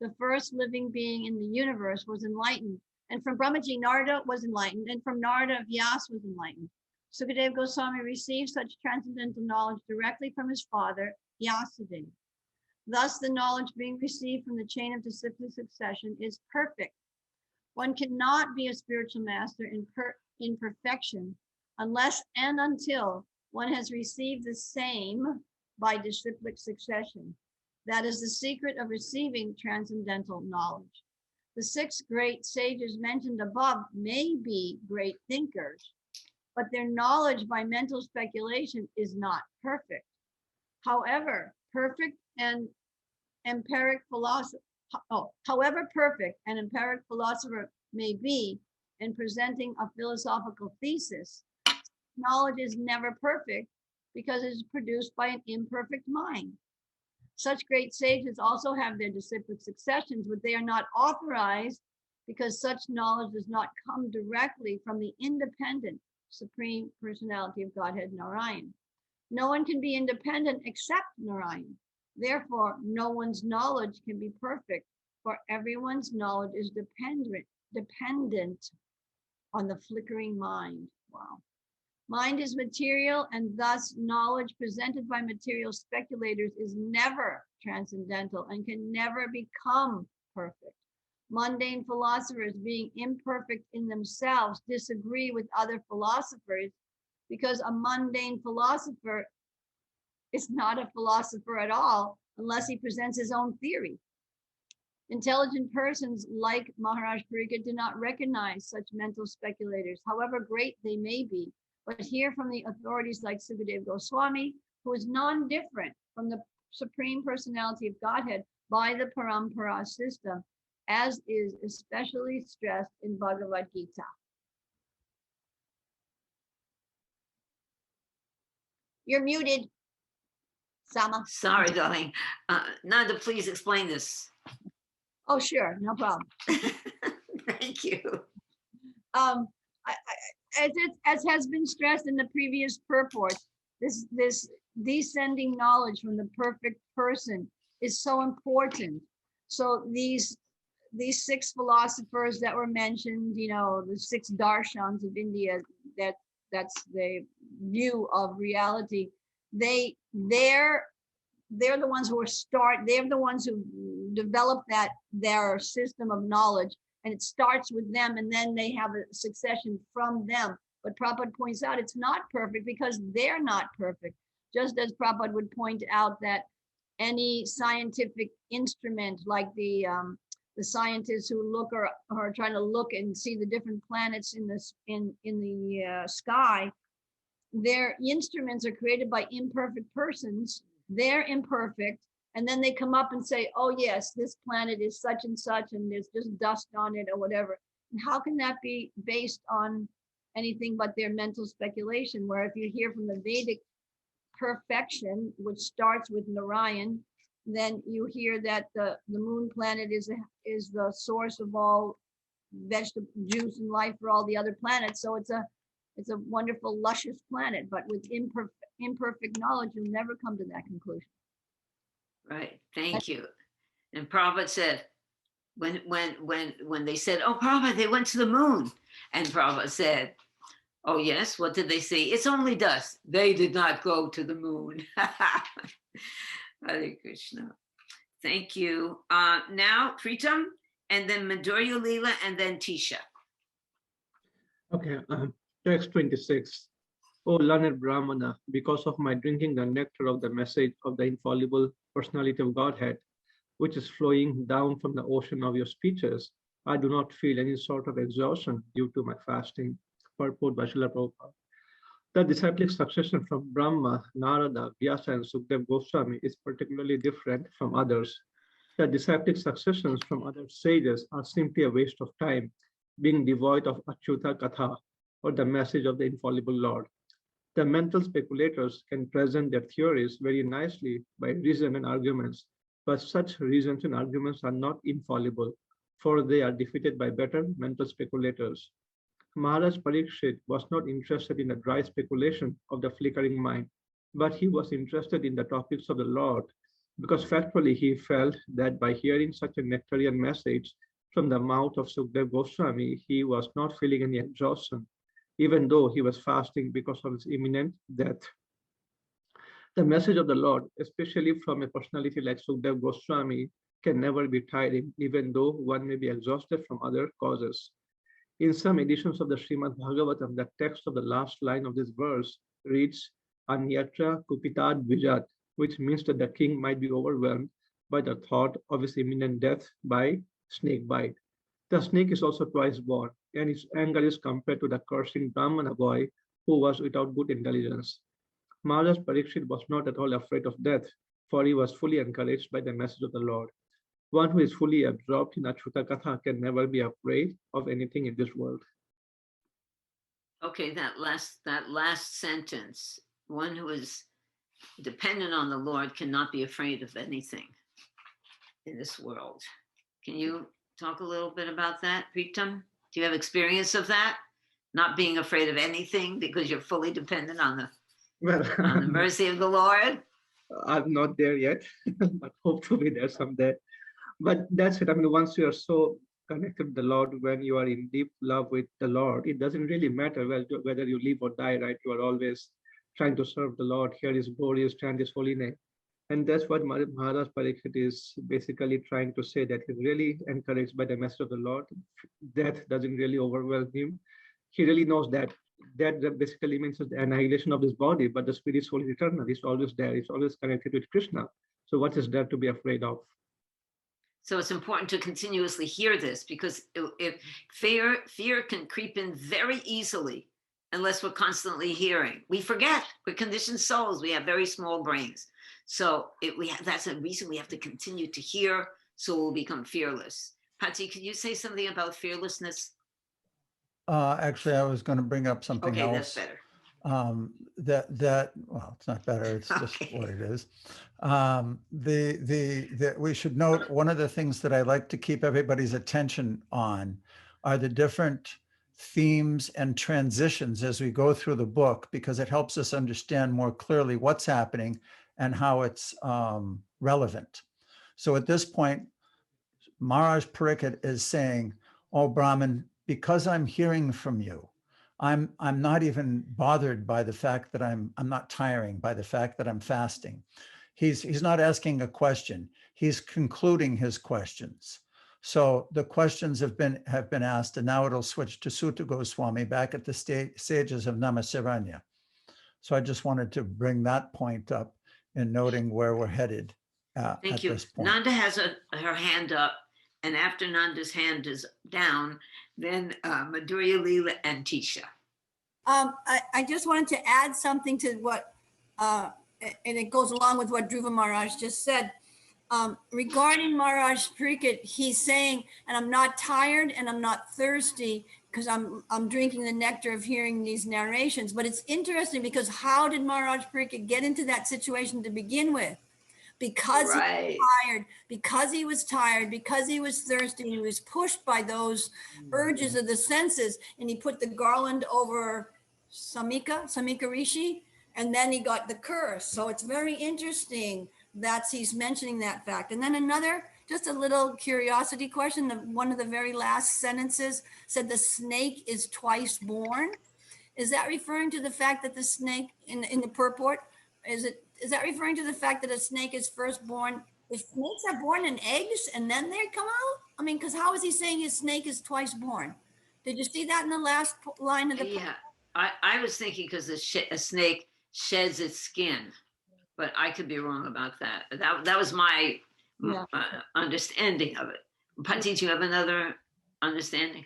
the first living being in the universe, was enlightened. And from Brahmaji, Narada was enlightened. And from Narada, Vyas was enlightened. Sukadeva Goswami received such transcendental knowledge directly from his father, Vyasadeva. Thus, the knowledge being received from the chain of disciplic succession is perfect. One cannot be a spiritual master in perfection unless and until one has received the same by disciplic succession. That is the secret of receiving transcendental knowledge. The 6 great sages mentioned above may be great thinkers, but their knowledge by mental speculation is not perfect. However, perfect and empiric philosopher may be in presenting a philosophical thesis, knowledge is never perfect because it is produced by an imperfect mind. Such great sages also have their disciplic successions, but they are not authorized because such knowledge does not come directly from the independent Supreme Personality of Godhead, Narayan. No one can be independent except Narayan. Therefore, no one's knowledge can be perfect, for everyone's knowledge is dependent on the flickering mind. Wow. Mind is material, and thus knowledge presented by material speculators is never transcendental and can never become perfect. Mundane philosophers, being imperfect in themselves, disagree with other philosophers because a mundane philosopher is not a philosopher at all unless he presents his own theory. Intelligent persons like Maharaj Pariksit do not recognize such mental speculators, however great they may be, but hear from the authorities like Sukadeva Goswami, who is non-different from the Supreme Personality of Godhead by the Parampara system, as is especially stressed in Bhagavad-Gita. You're muted, Sama. Sorry, darling. Nanda, please explain this. Oh, sure, no problem. Thank you. As has been stressed in the previous purport, this descending knowledge from the perfect person is so important. So these 6 philosophers that were mentioned, you know, the 6 Darshans of India, that's the view of reality. They're the ones who they're the ones who developed their system of knowledge, and it starts with them, and then they have a succession from them. But Prabhupada points out it's not perfect because they're not perfect. Just as Prabhupada would point out that any scientific instrument, like the scientists who look or are trying to look and see the different planets in the sky, their instruments are created by imperfect persons. They're imperfect, and then they come up and say, oh yes, this planet is such and such, and there's just dust on it or whatever. And how can that be based on anything but their mental speculation? Where if you hear from the Vedic perfection, which starts with Narayan, then you hear that the moon planet is the source of all vegetable juice and life for all the other planets. So it's a wonderful, luscious planet, but with imperfect knowledge, you'll never come to that conclusion. Right. Thank you. And Prabhupada said, when they said, oh, Prabhupada, they went to the moon. And Prabhupada said, oh, yes, what did they see? It's only dust. They did not go to the moon. Hare Krishna. Thank you. Now, Pritam, and then Madhurya Leela, and then Tisha. Okay. Text 26. O learned Brahmana, because of my drinking the nectar of the message of the infallible personality of Godhead, which is flowing down from the ocean of your speeches, I do not feel any sort of exhaustion due to my fasting. Purport by Srila Prabhupada. The disciplic succession from Brahma, Narada, Vyasa, and Sukdev Goswami is particularly different from others. The disciplic successions from other sages are simply a waste of time, being devoid of Achyuta Katha, or the message of the infallible Lord. The mental speculators can present their theories very nicely by reason and arguments, but such reasons and arguments are not infallible, for they are defeated by better mental speculators. Maharaj Parikshit was not interested in the dry speculation of the flickering mind, but he was interested in the topics of the Lord, because factually he felt that by hearing such a nectarian message from the mouth of Sukdev Goswami, he was not feeling any exhaustion, even though he was fasting because of his imminent death. The message of the Lord, especially from a personality like Sukdev Goswami, can never be tiring, even though one may be exhausted from other causes. In some editions of the Srimad Bhagavatam, the text of the last line of this verse reads, Anyatra Kupitad Vijat, which means that the king might be overwhelmed by the thought of his imminent death by snake bite. The snake is also twice born, and its anger is compared to the cursing Brahmana boy who was without good intelligence. Maharaj Parikshit was not at all afraid of death, for he was fully encouraged by the message of the Lord. One who is fully absorbed in Achyuta Katha can never be afraid of anything in this world. Okay, that last sentence, one who is dependent on the Lord cannot be afraid of anything in this world. Can you talk a little bit about that, Pritam? Do you have experience of that? Not being afraid of anything because you're fully dependent on the mercy of the Lord? I'm not there yet, but hope to be there someday. But that's it. I mean, once you are so connected with the Lord, when you are in deep love with the Lord, it doesn't really matter whether you live or die, right? You are always trying to serve the Lord, hear his glory, chant his holy name. And that's what Maharaj Parikshit is basically trying to say, that he's really encouraged by the message of the Lord. Death doesn't really overwhelm him. He really knows that basically means the annihilation of this body, but the spirit's soul is eternal. It's always there. It's always connected with Krishna. So what is there to be afraid of? So it's important to continuously hear this, because if fear can creep in very easily unless we're constantly hearing. We forget. We're conditioned souls. We have very small brains. So that's a reason we have to continue to hear, so we'll become fearless. Patti, can you say something about fearlessness? Actually, I was going to bring up something else. Okay, that's better. Well, it's not better. It's just what it is. We should note, one of the things that I like to keep everybody's attention on are the different themes and transitions as we go through the book, because it helps us understand more clearly what's happening and how it's relevant. So at this point, Maharaj Parikshit is saying, "Oh, Brahman, because I'm hearing from you, I'm not even bothered by the fact that I'm not tiring, by the fact that I'm fasting." He's not asking a question. He's concluding his questions. So the questions have been asked, and now it'll switch to Sutta Goswami back at the sages of Namasaranya. So I just wanted to bring that point up in noting where we're headed at this point. Nanda has her hand up, and after Nanda's hand is down, then Madhurya, Leela, and Tisha. I just wanted to add something to what, and it goes along with what Dhruva Maharaj just said. Regarding Maharaj Parikshit, he's saying, and I'm not tired and I'm not thirsty because I'm drinking the nectar of hearing these narrations. But it's interesting, because how did Maharaj Parikshit get into that situation to begin with? Because he was tired, because he was tired, because he was thirsty, he was pushed by those urges of the senses, and he put the garland over Samika Rishi, and then he got the curse. So it's very interesting that he's mentioning that fact. And then another, just a little curiosity question, one of the very last sentences said the snake is twice born. Is that referring to the fact that the snake in the purport, is that referring to the fact that a snake is first born? If snakes are born in eggs and then they come out? I mean, because how is he saying his snake is twice born? Did you see that in the last line of the Yeah. I was thinking because a snake sheds its skin, but I could be wrong about that. That was my Yeah. understanding of it. But did you have another understanding?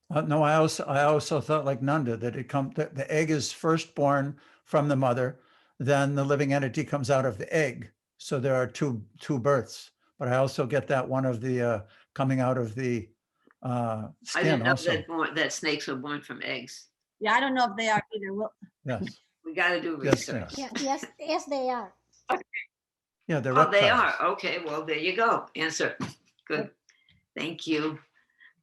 No, I also thought like Nanda that the egg is first born from the mother, then the living entity comes out of the egg. So there are two births. But I also get that one of the coming out of the I skin didn't know also. that snakes were born from eggs. Yeah, I don't know if they are either. Well, Yes. We got to do Yes, research. yes. Yes, they are. Yeah, they're Oh, reptiles. they are. Okay, well, there you go. Answer. Good. Thank you.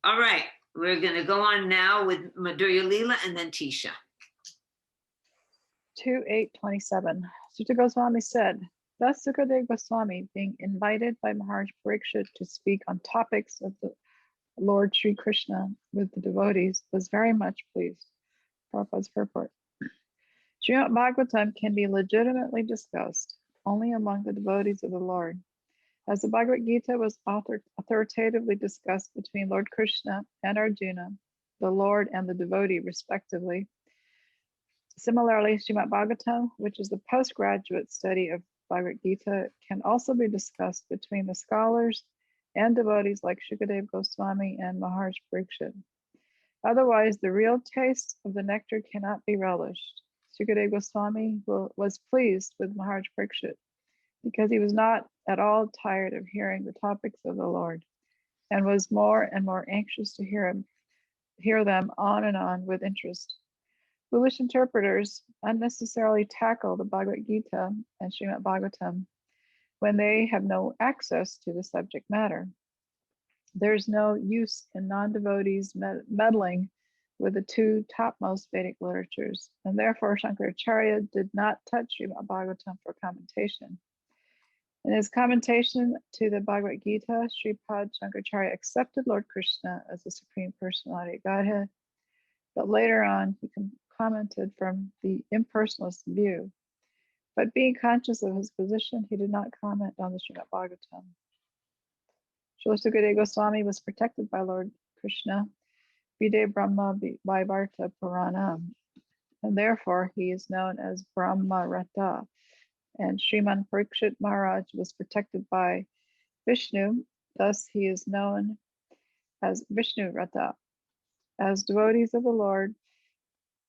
All right, we're going to go on now with Madhurya Leela and then Tisha. 2:8:27. Sutta Goswami said, thus Sukadeva Goswami, being invited by Maharaj Parikshit to speak on topics of the Lord Sri Krishna with the devotees, was very much pleased. Prabhupada's purport. Srimad Bhagavatam can be legitimately discussed only among the devotees of the Lord. As the Bhagavad-Gita was authoritatively discussed between Lord Krishna and Arjuna, the Lord and the devotee respectively. Similarly, Srimad Bhagavatam, which is the postgraduate study of Bhagavad-Gita, can also be discussed between the scholars and devotees like Shukadeva Goswami and Maharaj Parikshit. Otherwise, the real taste of the nectar cannot be relished. Shukadeva Goswami was pleased with Maharaj Parikshit because he was not at all tired of hearing the topics of the Lord and was more and more anxious to hear them on and on with interest. Foolish interpreters unnecessarily tackle the Bhagavad Gita and Srimad Bhagavatam when they have no access to the subject matter. There's no use in non-devotees meddling with the two topmost Vedic literatures, and therefore Shankaracharya did not touch Srimad Bhagavatam for commentation. In his commentation to the Bhagavad Gita, Sripad Shankaracharya accepted Lord Krishna as the Supreme Personality of Godhead, but later on he commented from the impersonalist view. But being conscious of his position, he did not comment on the Srimad Bhagavatam. Srila Sukadeva Goswami was protected by Lord Krishna, Vide Brahma Vaivarta Purana, and therefore he is known as Brahma Rata. And Sriman Parikshit Maharaj was protected by Vishnu, thus he is known as Vishnu Rata. As devotees of the Lord,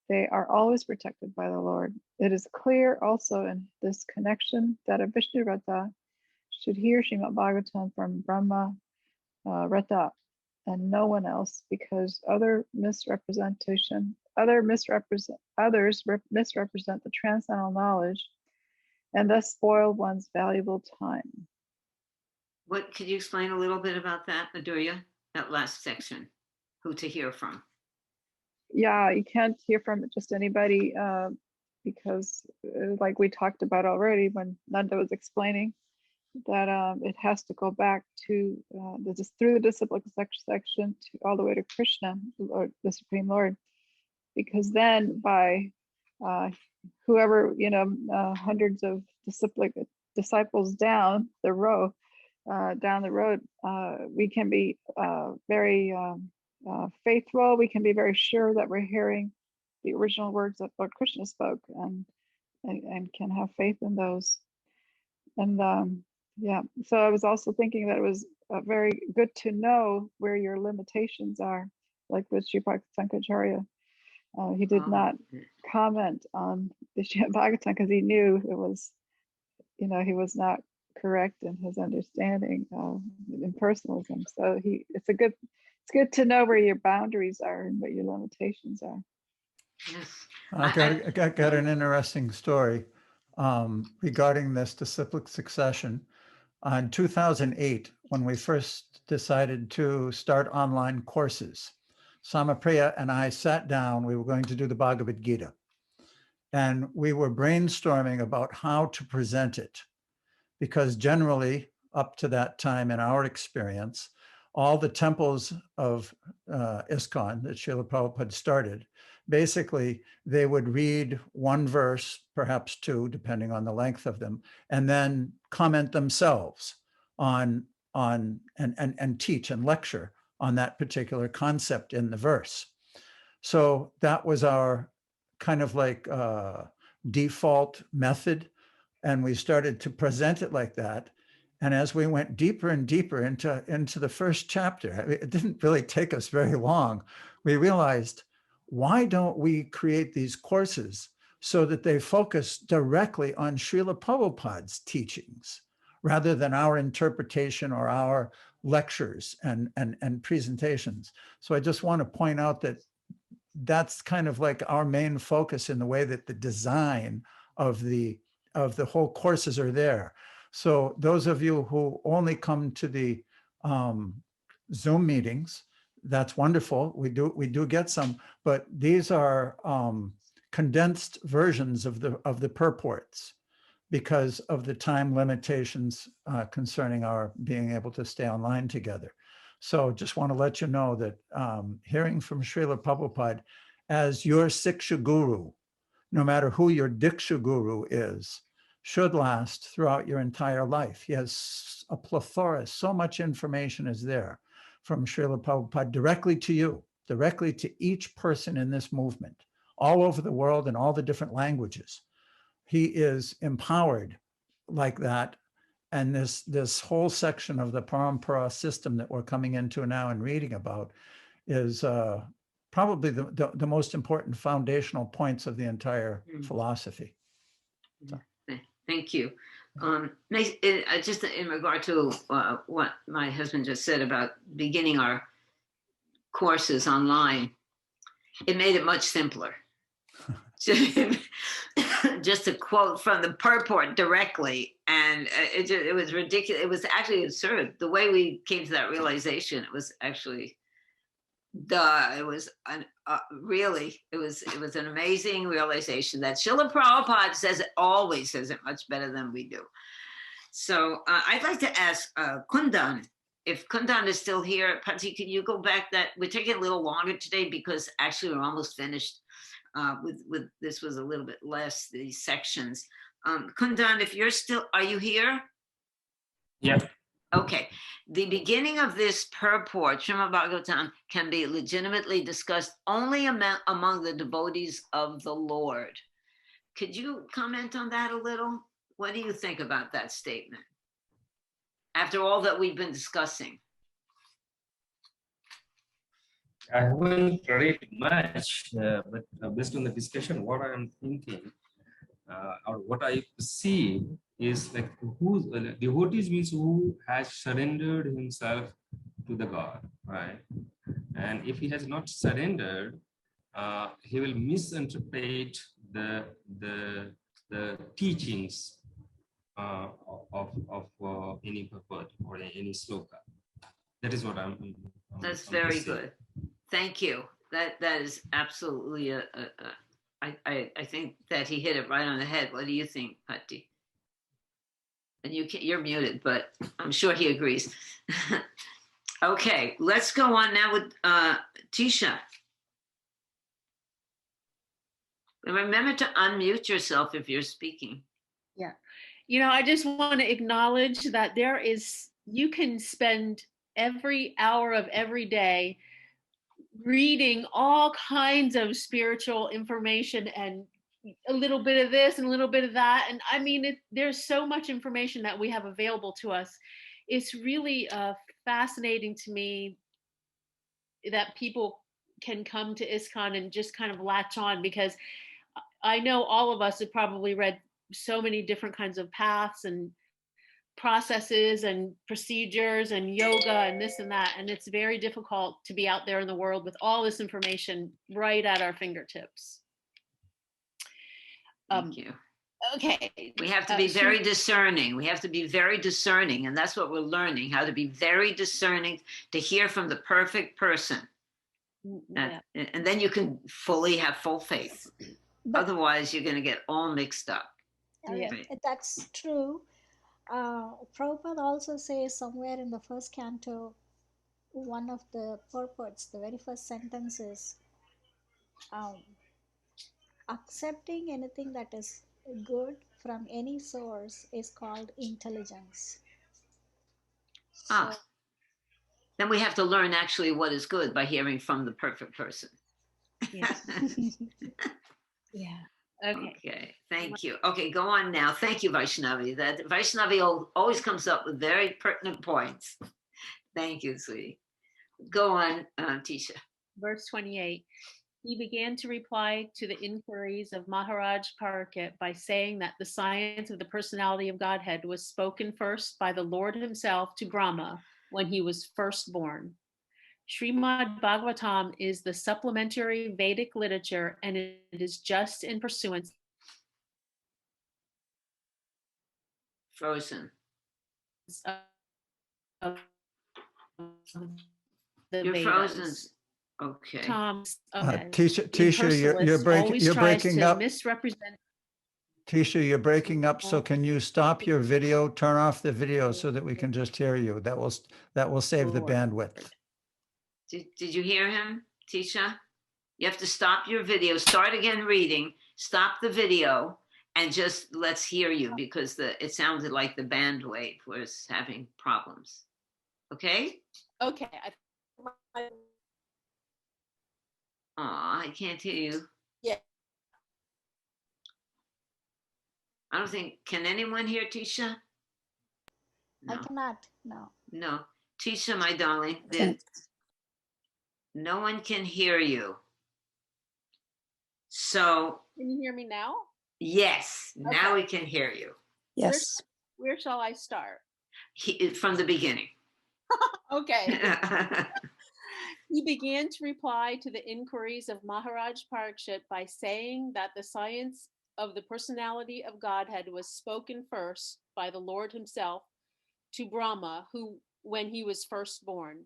they are always protected by the Lord. It is clear also in this connection that a Vishnu Rata should hear Srimad Bhagavatam from Brahma Rata and no one else, because others misrepresent the transcendental knowledge and thus spoil one's valuable time. What could you explain a little bit about that, Madhurya? That last section, who to hear from? Yeah, you can't hear from just anybody because like we talked about already when Nanda was explaining that it has to go back to through the disciplic section to all the way to Krishna, the Supreme Lord, because then by whoever, hundreds of disciples down the road, we can be very faithful. We can be very sure that we're hearing the original words that Lord Krishna spoke, and can have faith in those. And yeah, so I was also thinking that it was very good to know where your limitations are, like with Sripad Sankaracharya. He did not comment on the Srimad Bhagavatam because he knew it was, he was not correct in his understanding of impersonalism. So it's good to know where your boundaries are and what your limitations are. Yes. I got an interesting story regarding this disciplic succession. In 2008, when we first decided to start online courses, Samapriya and I sat down, we were going to do the Bhagavad Gita, and we were brainstorming about how to present it, because generally up to that time in our experience, all the temples of ISKCON that Srila Prabhupada started, basically they would read one verse, perhaps two, depending on the length of them, and then comment themselves on and teach and lecture on that particular concept in the verse. So that was our kind of like default method, and we started to present it like that. And as we went deeper and deeper into the first chapter, it didn't really take us very long. We realized, why don't we create these courses so that they focus directly on Srila Prabhupada's teachings rather than our interpretation or our lectures and presentations? So I just want to point out that that's kind of like our main focus in the way that the design of the whole courses are there. So those of you who only come to the Zoom meetings, that's wonderful. We do get some, but these are condensed versions of the purports because of the time limitations concerning our being able to stay online together. So just want to let you know that hearing from Srila Prabhupada as your Siksha Guru, no matter who your Diksha Guru is, should last throughout your entire life. He has a plethora, so much information is there from Srila Prabhupada directly to you, directly to each person in this movement, all over the world in all the different languages. He is empowered like that. And this whole section of the Parampara system that we're coming into now and reading about is probably the most important foundational points of the entire philosophy. So. Thank you. Just in regard to what my husband just said about beginning our courses online, it made it much simpler. Just a quote from the purport directly, and it was ridiculous. It was actually absurd. The way we came to that realization, it was actually, it was really, it was an amazing realization that Srila Prabhupada always says it much better than we do. So I'd like to ask Kundan, if Kundan is still here. Patti, can you go back? That we're taking a little longer today because actually we're almost finished. With this was a little bit less, these sections. Kundan, if you're still, are you here? Yeah. Okay. The beginning of this purport, Srimad Bhagavatam, can be legitimately discussed only among the devotees of the Lord. Could you comment on that a little? What do you think about that statement? After all that we've been discussing. I haven't read much, but based on the discussion, what I'm thinking or what I see is like who devotees means who has surrendered himself to the God, right? And if he has not surrendered, he will misinterpret the teachings of any purport or any sloka. That is what I'm That's very good. Thank you. That is absolutely I think that he hit it right on the head. What do you think, Patti? And you're muted, but I'm sure he agrees. Okay, let's go on now with Tisha. And remember to unmute yourself if you're speaking. Yeah. You know, I just want to acknowledge that you can spend every hour of every day reading all kinds of spiritual information and a little bit of this and a little bit of that. And I mean, there's so much information that we have available to us. It's really fascinating to me that people can come to ISKCON and just kind of latch on, because I know all of us have probably read so many different kinds of paths and processes and procedures and yoga and this and that, and it's very difficult to be out there in the world with all this information right at our fingertips. Thank you. Okay. We have to be very discerning. We have to be very discerning, and that's what we're learning, how to be very discerning, to hear from the perfect person. Yeah. And then you can fully have full faith. Otherwise, you're going to get all mixed up. Yeah. That's true. Prabhupada also says somewhere in the first canto, one of the purports, the very first sentence is, accepting anything that is good from any source is called intelligence. Then we have to learn actually what is good by hearing from the perfect person. Yes. Yeah. Okay. Okay, thank you. Okay, go on now. Thank you, Vaishnavi. That Vaishnavi always comes up with very pertinent points. Thank you, sweetie. Go on, Tisha. Verse 28. He began to reply to the inquiries of Maharaj Parikshit by saying that the science of the personality of Godhead was spoken first by the Lord himself to Brahma when he was first born. Srimad Bhagavatam is the supplementary Vedic literature, and it is just in pursuance Frozen. of the You're Vedas. frozen. Okay. Tom's Tisha, you're breaking up. Misrepresent. Tisha, you're breaking up. So can you stop your video, turn off the video so that we can just hear you? That will save the bandwidth. Did you hear him, Tisha? You have to stop your video, start again reading, stop the video, and just let's hear you, because it sounded like the bandwidth was having problems. Okay? Okay. Oh, I can't hear you. Yeah. I don't think, can anyone hear Tisha? No. I cannot, no. No. Tisha, my darling, no one can hear you. So. Can you hear me now? Yes, now Okay. we can hear you. Yes. Where shall I start? From the beginning. Okay. He began to reply to the inquiries of Maharaj Parikshit by saying that the science of the personality of Godhead was spoken first by the Lord himself to Brahma, when he was first born.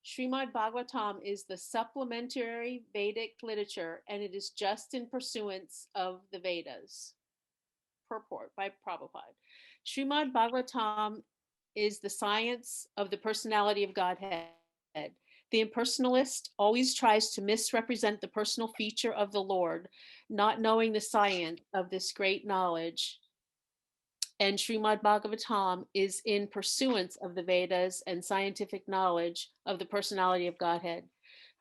Srimad Bhagavatam is the supplementary Vedic literature, and it is just in pursuance of the Vedas. Purport by Prabhupada. Srimad Bhagavatam is the science of the personality of Godhead. The impersonalist always tries to misrepresent the personal feature of the Lord, not knowing the science of this great knowledge. And Srimad Bhagavatam is in pursuance of the Vedas and scientific knowledge of the personality of Godhead.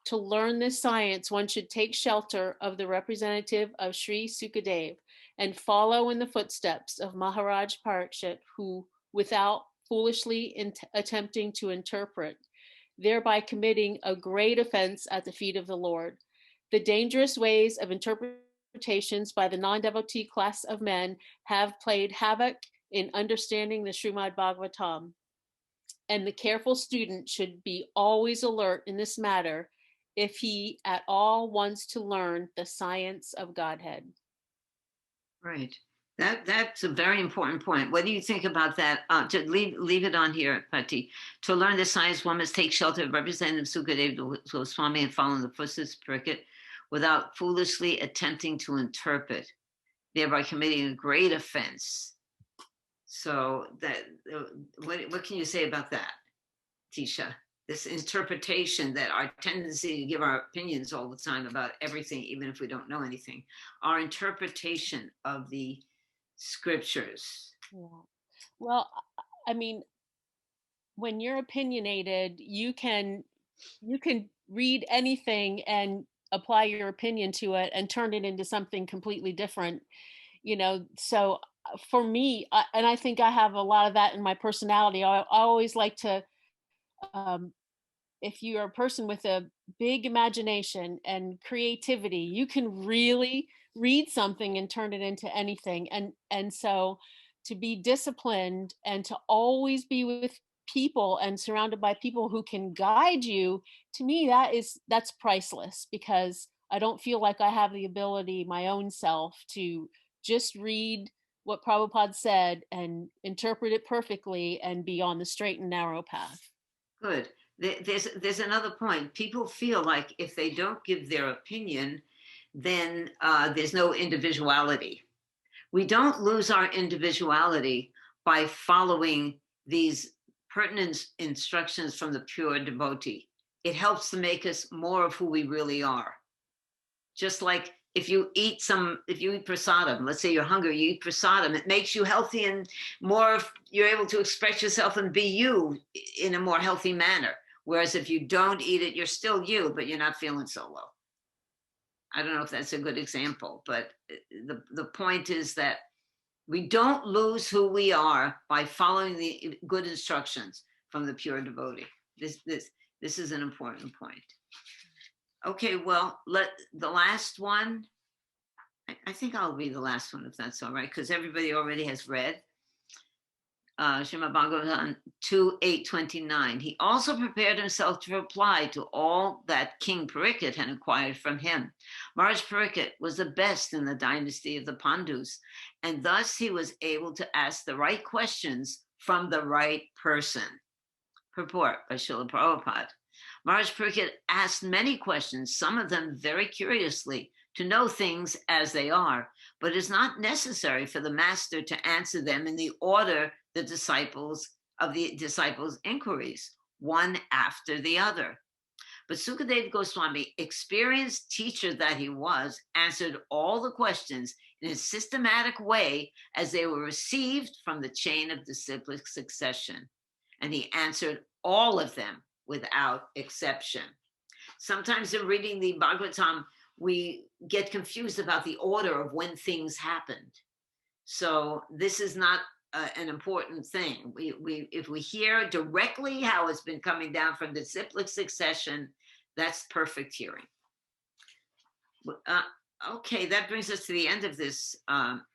To learn this science, one should take shelter of the representative of Sri Sukadev and follow in the footsteps of Maharaj Parikshit, who, without foolishly attempting to interpret, thereby committing a great offense at the feet of the Lord. The dangerous ways of interpretations by the non-devotee class of men have played havoc in understanding the Srimad Bhagavatam, and the careful student should be always alert in this matter if he at all wants to learn the science of Godhead. Right. That's a very important point. What do you think about that? To leave it on here, Patti. To learn the science, one must take shelter of Representative Sukadev Goswami and follow in the footsteps of Parikshit without foolishly attempting to interpret, thereby committing a great offense. So what can you say about that, Tisha? This interpretation, that our tendency to give our opinions all the time about everything, even if we don't know anything, our interpretation of the scriptures. Yeah. Well, I mean, when you're opinionated, you can read anything and apply your opinion to it and turn it into something completely different, so for me, and I think I have a lot of that in my personality. I always like to, if you're a person with a big imagination and creativity, you can really read something and turn it into anything. And so to be disciplined and to always be with people and surrounded by people who can guide you, to me, that's priceless, because I don't feel like I have the ability, my own self, to just read what Prabhupada said and interpret it perfectly and be on the straight and narrow path. Good. There's another point. People feel like if they don't give their opinion, then there's no individuality. We don't lose our individuality by following these pertinent instructions from the pure devotee. It helps to make us more of who we really are. Just like if you eat prasadam, let's say you're hungry, you eat prasadam, it makes you healthy and you're able to express yourself and be you in a more healthy manner. Whereas if you don't eat it, you're still you, but you're not feeling so well. I don't know if that's a good example, but the point is that we don't lose who we are by following the good instructions from the pure devotee. This is an important point. Okay, well, the last one, I think I'll read the last one if that's all right, because everybody already has read. Srimad Bhagavatam 2:829. He also prepared himself to reply to all that King Parikshit had inquired from him. Maharaj Parikshit was the best in the dynasty of the Pandus, and thus he was able to ask the right questions from the right person. Purport by Srila Prabhupada. Maharaj Parikshit asked many questions, some of them very curiously, to know things as they are, but it is not necessary for the master to answer them in the order the disciples inquiries, one after the other. But Sukadeva Goswami, experienced teacher that he was, answered all the questions in a systematic way as they were received from the chain of disciplic succession. And he answered all of them without exception. Sometimes in reading the Bhagavatam, we get confused about the order of when things happened. So this is not an important thing. If we hear directly how it's been coming down from the disciplic succession, that's perfect hearing. Okay, that brings us to the end of this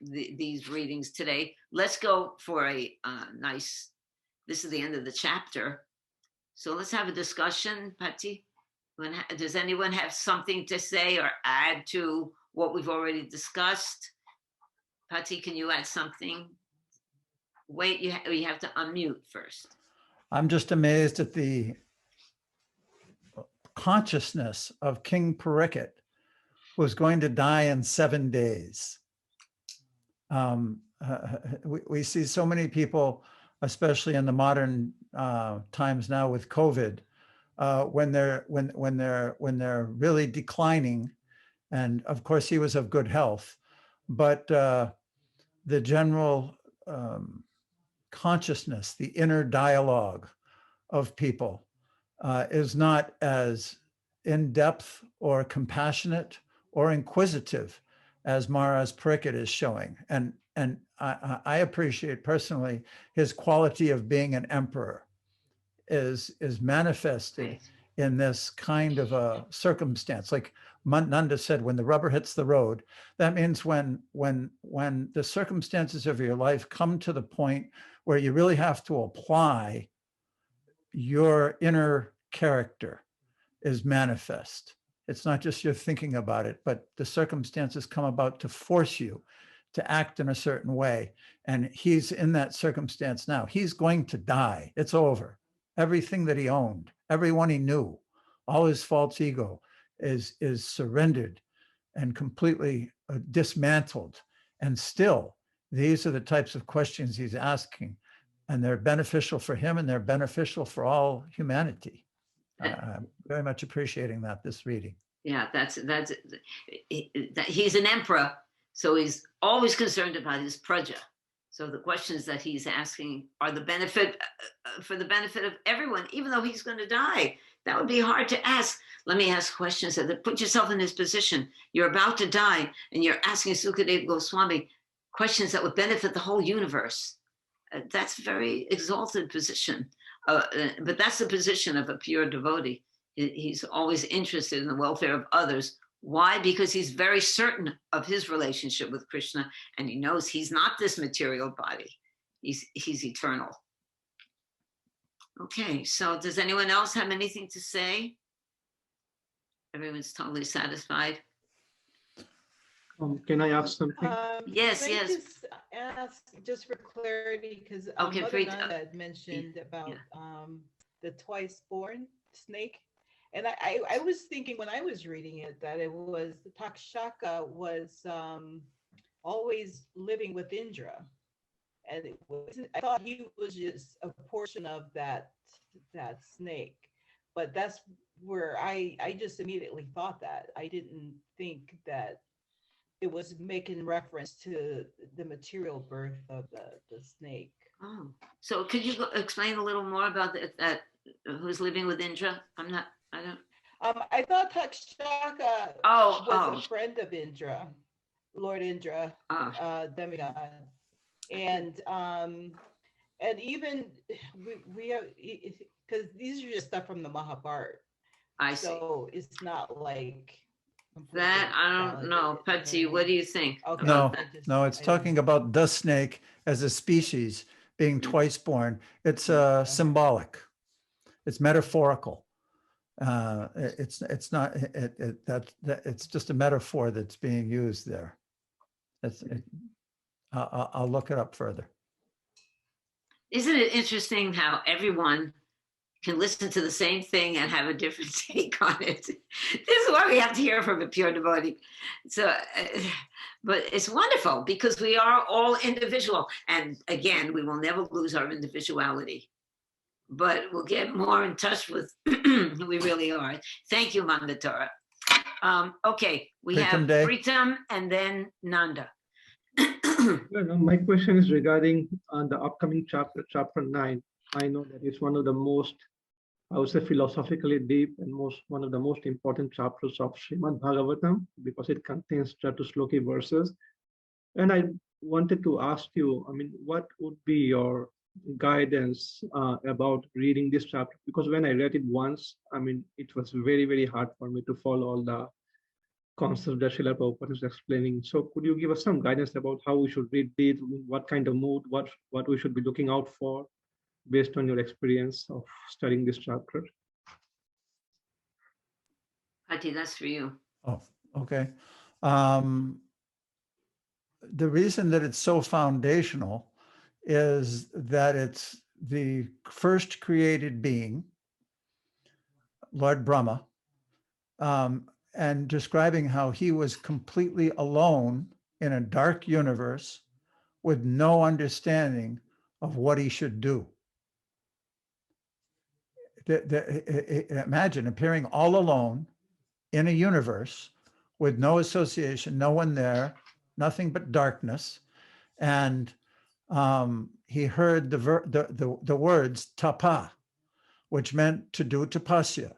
these readings today. Let's go for a nice. This is the end of the chapter, so let's have a discussion, Patti. Does anyone have something to say or add to what we've already discussed? Patti, can you add something? Wait, you have to unmute first. I'm just amazed at the consciousness of King Parikshit, who was going to die in 7 days. We see so many people, especially in the modern times now with COVID, when they're really declining, and of course he was of good health, but the general consciousness, the inner dialogue of people is not as in-depth or compassionate or inquisitive as Maharaj Parikshit is showing. And I appreciate personally his quality of being an emperor is manifested in this kind of a circumstance. Like Nanda said, when the rubber hits the road, that means when the circumstances of your life come to the point where you really have to apply, your inner character is manifest. It's not just you're thinking about it, but the circumstances come about to force you to act in a certain way. And he's in that circumstance now. He's going to die. It's over. Everything that he owned, everyone he knew, all his false ego is surrendered and completely dismantled. And still, these are the types of questions he's asking, and they're beneficial for him and they're beneficial for all humanity. I'm very much appreciating this reading. Yeah, he's an emperor, so he's always concerned about his praja. So the questions that he's asking are for the benefit of everyone, even though he's going to die. That would be hard to ask. Let me ask questions that put yourself in his position. You're about to die, and you're asking Sukadeva Goswami questions that would benefit the whole universe. That's a very exalted position. But that's the position of a pure devotee. He's always interested in the welfare of others. Why? Because he's very certain of his relationship with Krishna, and he knows he's not this material body. He's eternal. Okay, so does anyone else have anything to say? Everyone's totally satisfied. Can I ask something? Yes. Just ask just for clarity, because Okay, Mother Nanda had mentioned about the twice born snake. And I was thinking when I was reading it that it was Takshaka was always living with Indra, and I thought he was just a portion of that snake, but that's where I just immediately thought that. I didn't think that it was making reference to the material birth of the snake. Oh, so could you explain a little more about that? Who's living with Indra? I don't. I thought Takshaka Oh, was oh. a friend of Indra, Lord Indra, demigod, and even we are, because these are just stuff from the Mahabharata. I see. So it's not like That I don't know. Patsy, what do you think Okay. No, about that? no, it's talking about the snake as a species being twice born. It's symbolic. It's metaphorical. It's not it's just a metaphor that's being used there. I'll look it up further. Isn't it interesting how everyone can listen to the same thing and have a different take on it? This is why we have to hear from a pure devotee. So, but it's wonderful because we are all individual. And again, we will never lose our individuality, but we'll get more in touch with who we really are. Thank you, Mandatora. Okay, we have Pritam Day. Pritam and then Nanda. My question is regarding the upcoming chapter, chapter 9. I know that it's one of the most, I would say, philosophically deep and one of the most important chapters of Srimad Bhagavatam, because it contains Chatusloki verses. And I wanted to ask you, I mean, what would be your guidance about reading this chapter? Because when I read it once, I mean, it was very, very hard for me to follow all the concepts that Srila Prabhupada is explaining. So could you give us some guidance about how we should read it, what kind of mood, what we should be looking out for based on your experience of studying this chapter? Patti, that's for you. Oh, okay. The reason that it's so foundational is that it's the first created being, Lord Brahma, and describing how he was completely alone in a dark universe with no understanding of what he should do. Imagine appearing all alone in a universe with no association, no one there, nothing but darkness. And he heard the words tapa, which meant to do tapasya,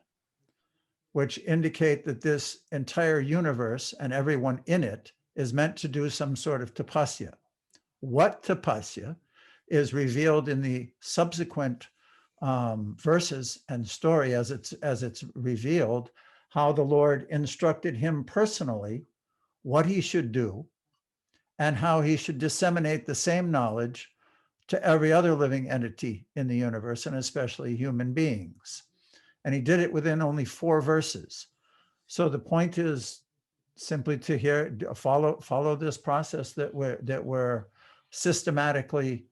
which indicate that this entire universe and everyone in it is meant to do some sort of tapasya. What tapasya is revealed in the subsequent verses and story as it's revealed, how the Lord instructed him personally what he should do and how he should disseminate the same knowledge to every other living entity in the universe, and especially human beings. And he did it within only 4 verses. So the point is simply to follow this process that we're systematically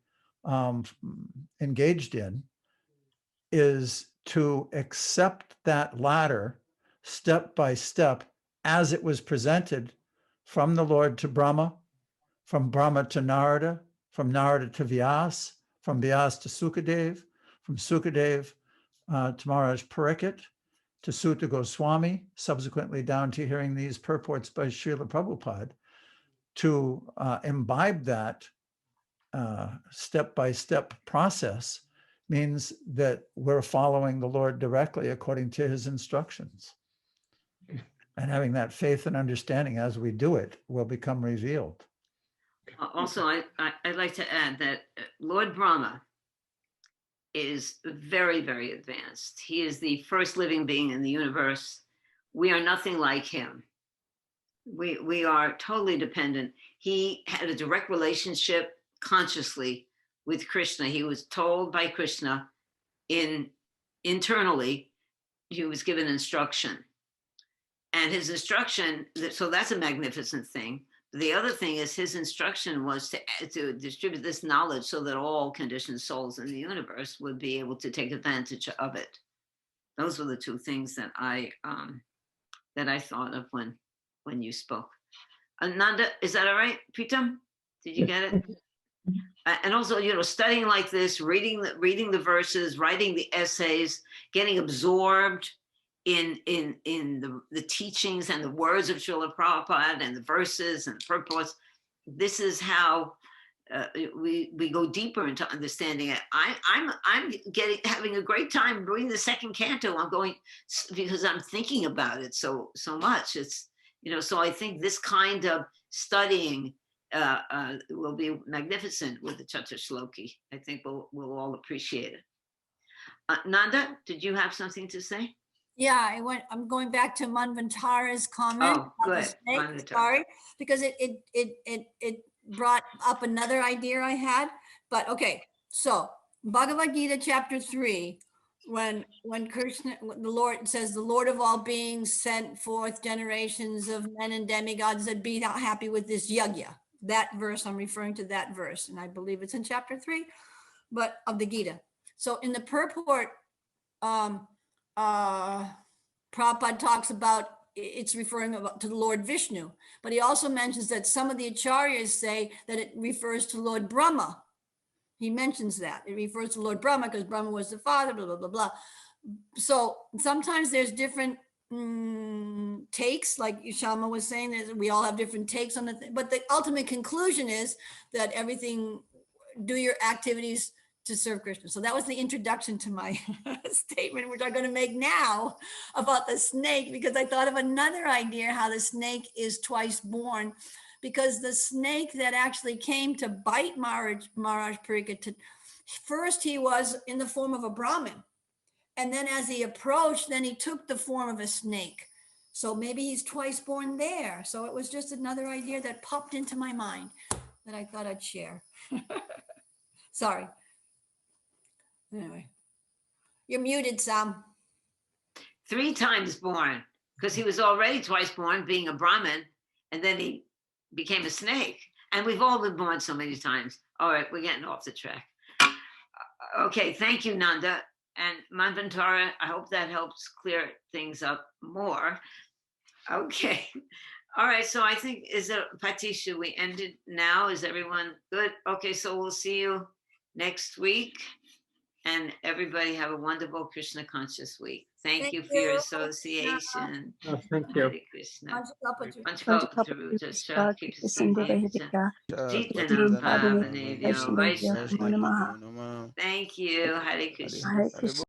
engaged in, is to accept that ladder step by step as it was presented from the Lord to Brahma, from Brahma to Narada, from Narada to Vyas, from Vyas to Sukadev, from Sukadev to Maharaj Pariksit, to Sutta Goswami, subsequently down to hearing these purports by Srila Prabhupada, to imbibe that step-by-step process means that we're following the Lord directly according to his instructions. And having that faith and understanding as we do it will become revealed. Also, I'd like to add that Lord Brahma is very, very advanced. He is the first living being in the universe. We are nothing like him. We are totally dependent. He had a direct relationship consciously with Krishna. He was told by Krishna internally, he was given instruction. And his instruction, so that's a magnificent thing. The other thing is his instruction was to distribute this knowledge so that all conditioned souls in the universe would be able to take advantage of it. Those were the 2 things that I thought of when you spoke. Nanda, is that all right? Pritam, did you get it? And also, studying like this, reading the verses, writing the essays, getting absorbed in the teachings and the words of Srila Prabhupada and the verses and the purports. This is how we go deeper into understanding it. I'm having a great time reading the second canto. I'm going because I'm thinking about it so much. It's, you know, so I think this kind of studying will be magnificent with the Chaturshloki. I think we'll all appreciate it. Nanda, did you have something to say? Yeah, I'm going back to Manvantara's comment. Oh, good. Sorry, because it brought up another idea I had. But okay, so Bhagavad-Gita Chapter 3, when Krishna, the Lord says, the Lord of all beings sent forth generations of men and demigods that be not happy with this yajna. That verse, I'm referring to that verse, and I believe it's in Chapter 3, but of the Gita. So in the purport, Prabhupada talks about it's referring to the Lord Vishnu, but he also mentions that some of the acharyas say that it refers to Lord Brahma. He mentions that it refers to Lord Brahma because Brahma was the father, blah, blah, blah, blah. So sometimes there's different takes, like Shama was saying, that we all have different takes on the thing, but the ultimate conclusion is that everything, do your activities to serve Krishna. So that was the introduction to my statement, which I'm going to make now about the snake, because I thought of another idea how the snake is twice born, because the snake that actually came to bite Maharaj Parikshit, first he was in the form of a Brahmin. And then as he approached, then he took the form of a snake. So maybe he's twice born there. So it was just another idea that popped into my mind that I thought I'd share. Sorry. Anyway, you're muted, Sam. 3 times born, because he was already twice born, being a Brahmin, and then he became a snake. And we've all been born so many times. All right, we're getting off the track. Okay, thank you, Nanda. And Manvantara, I hope that helps clear things up more. Okay. All right, so I think, Pati, should we end it now? Is everyone good? Okay, so we'll see you next week. And everybody have a wonderful Krishna conscious week. Thank you for your association. Thank you. Hare Krishna. Thank you. Hare Krishna.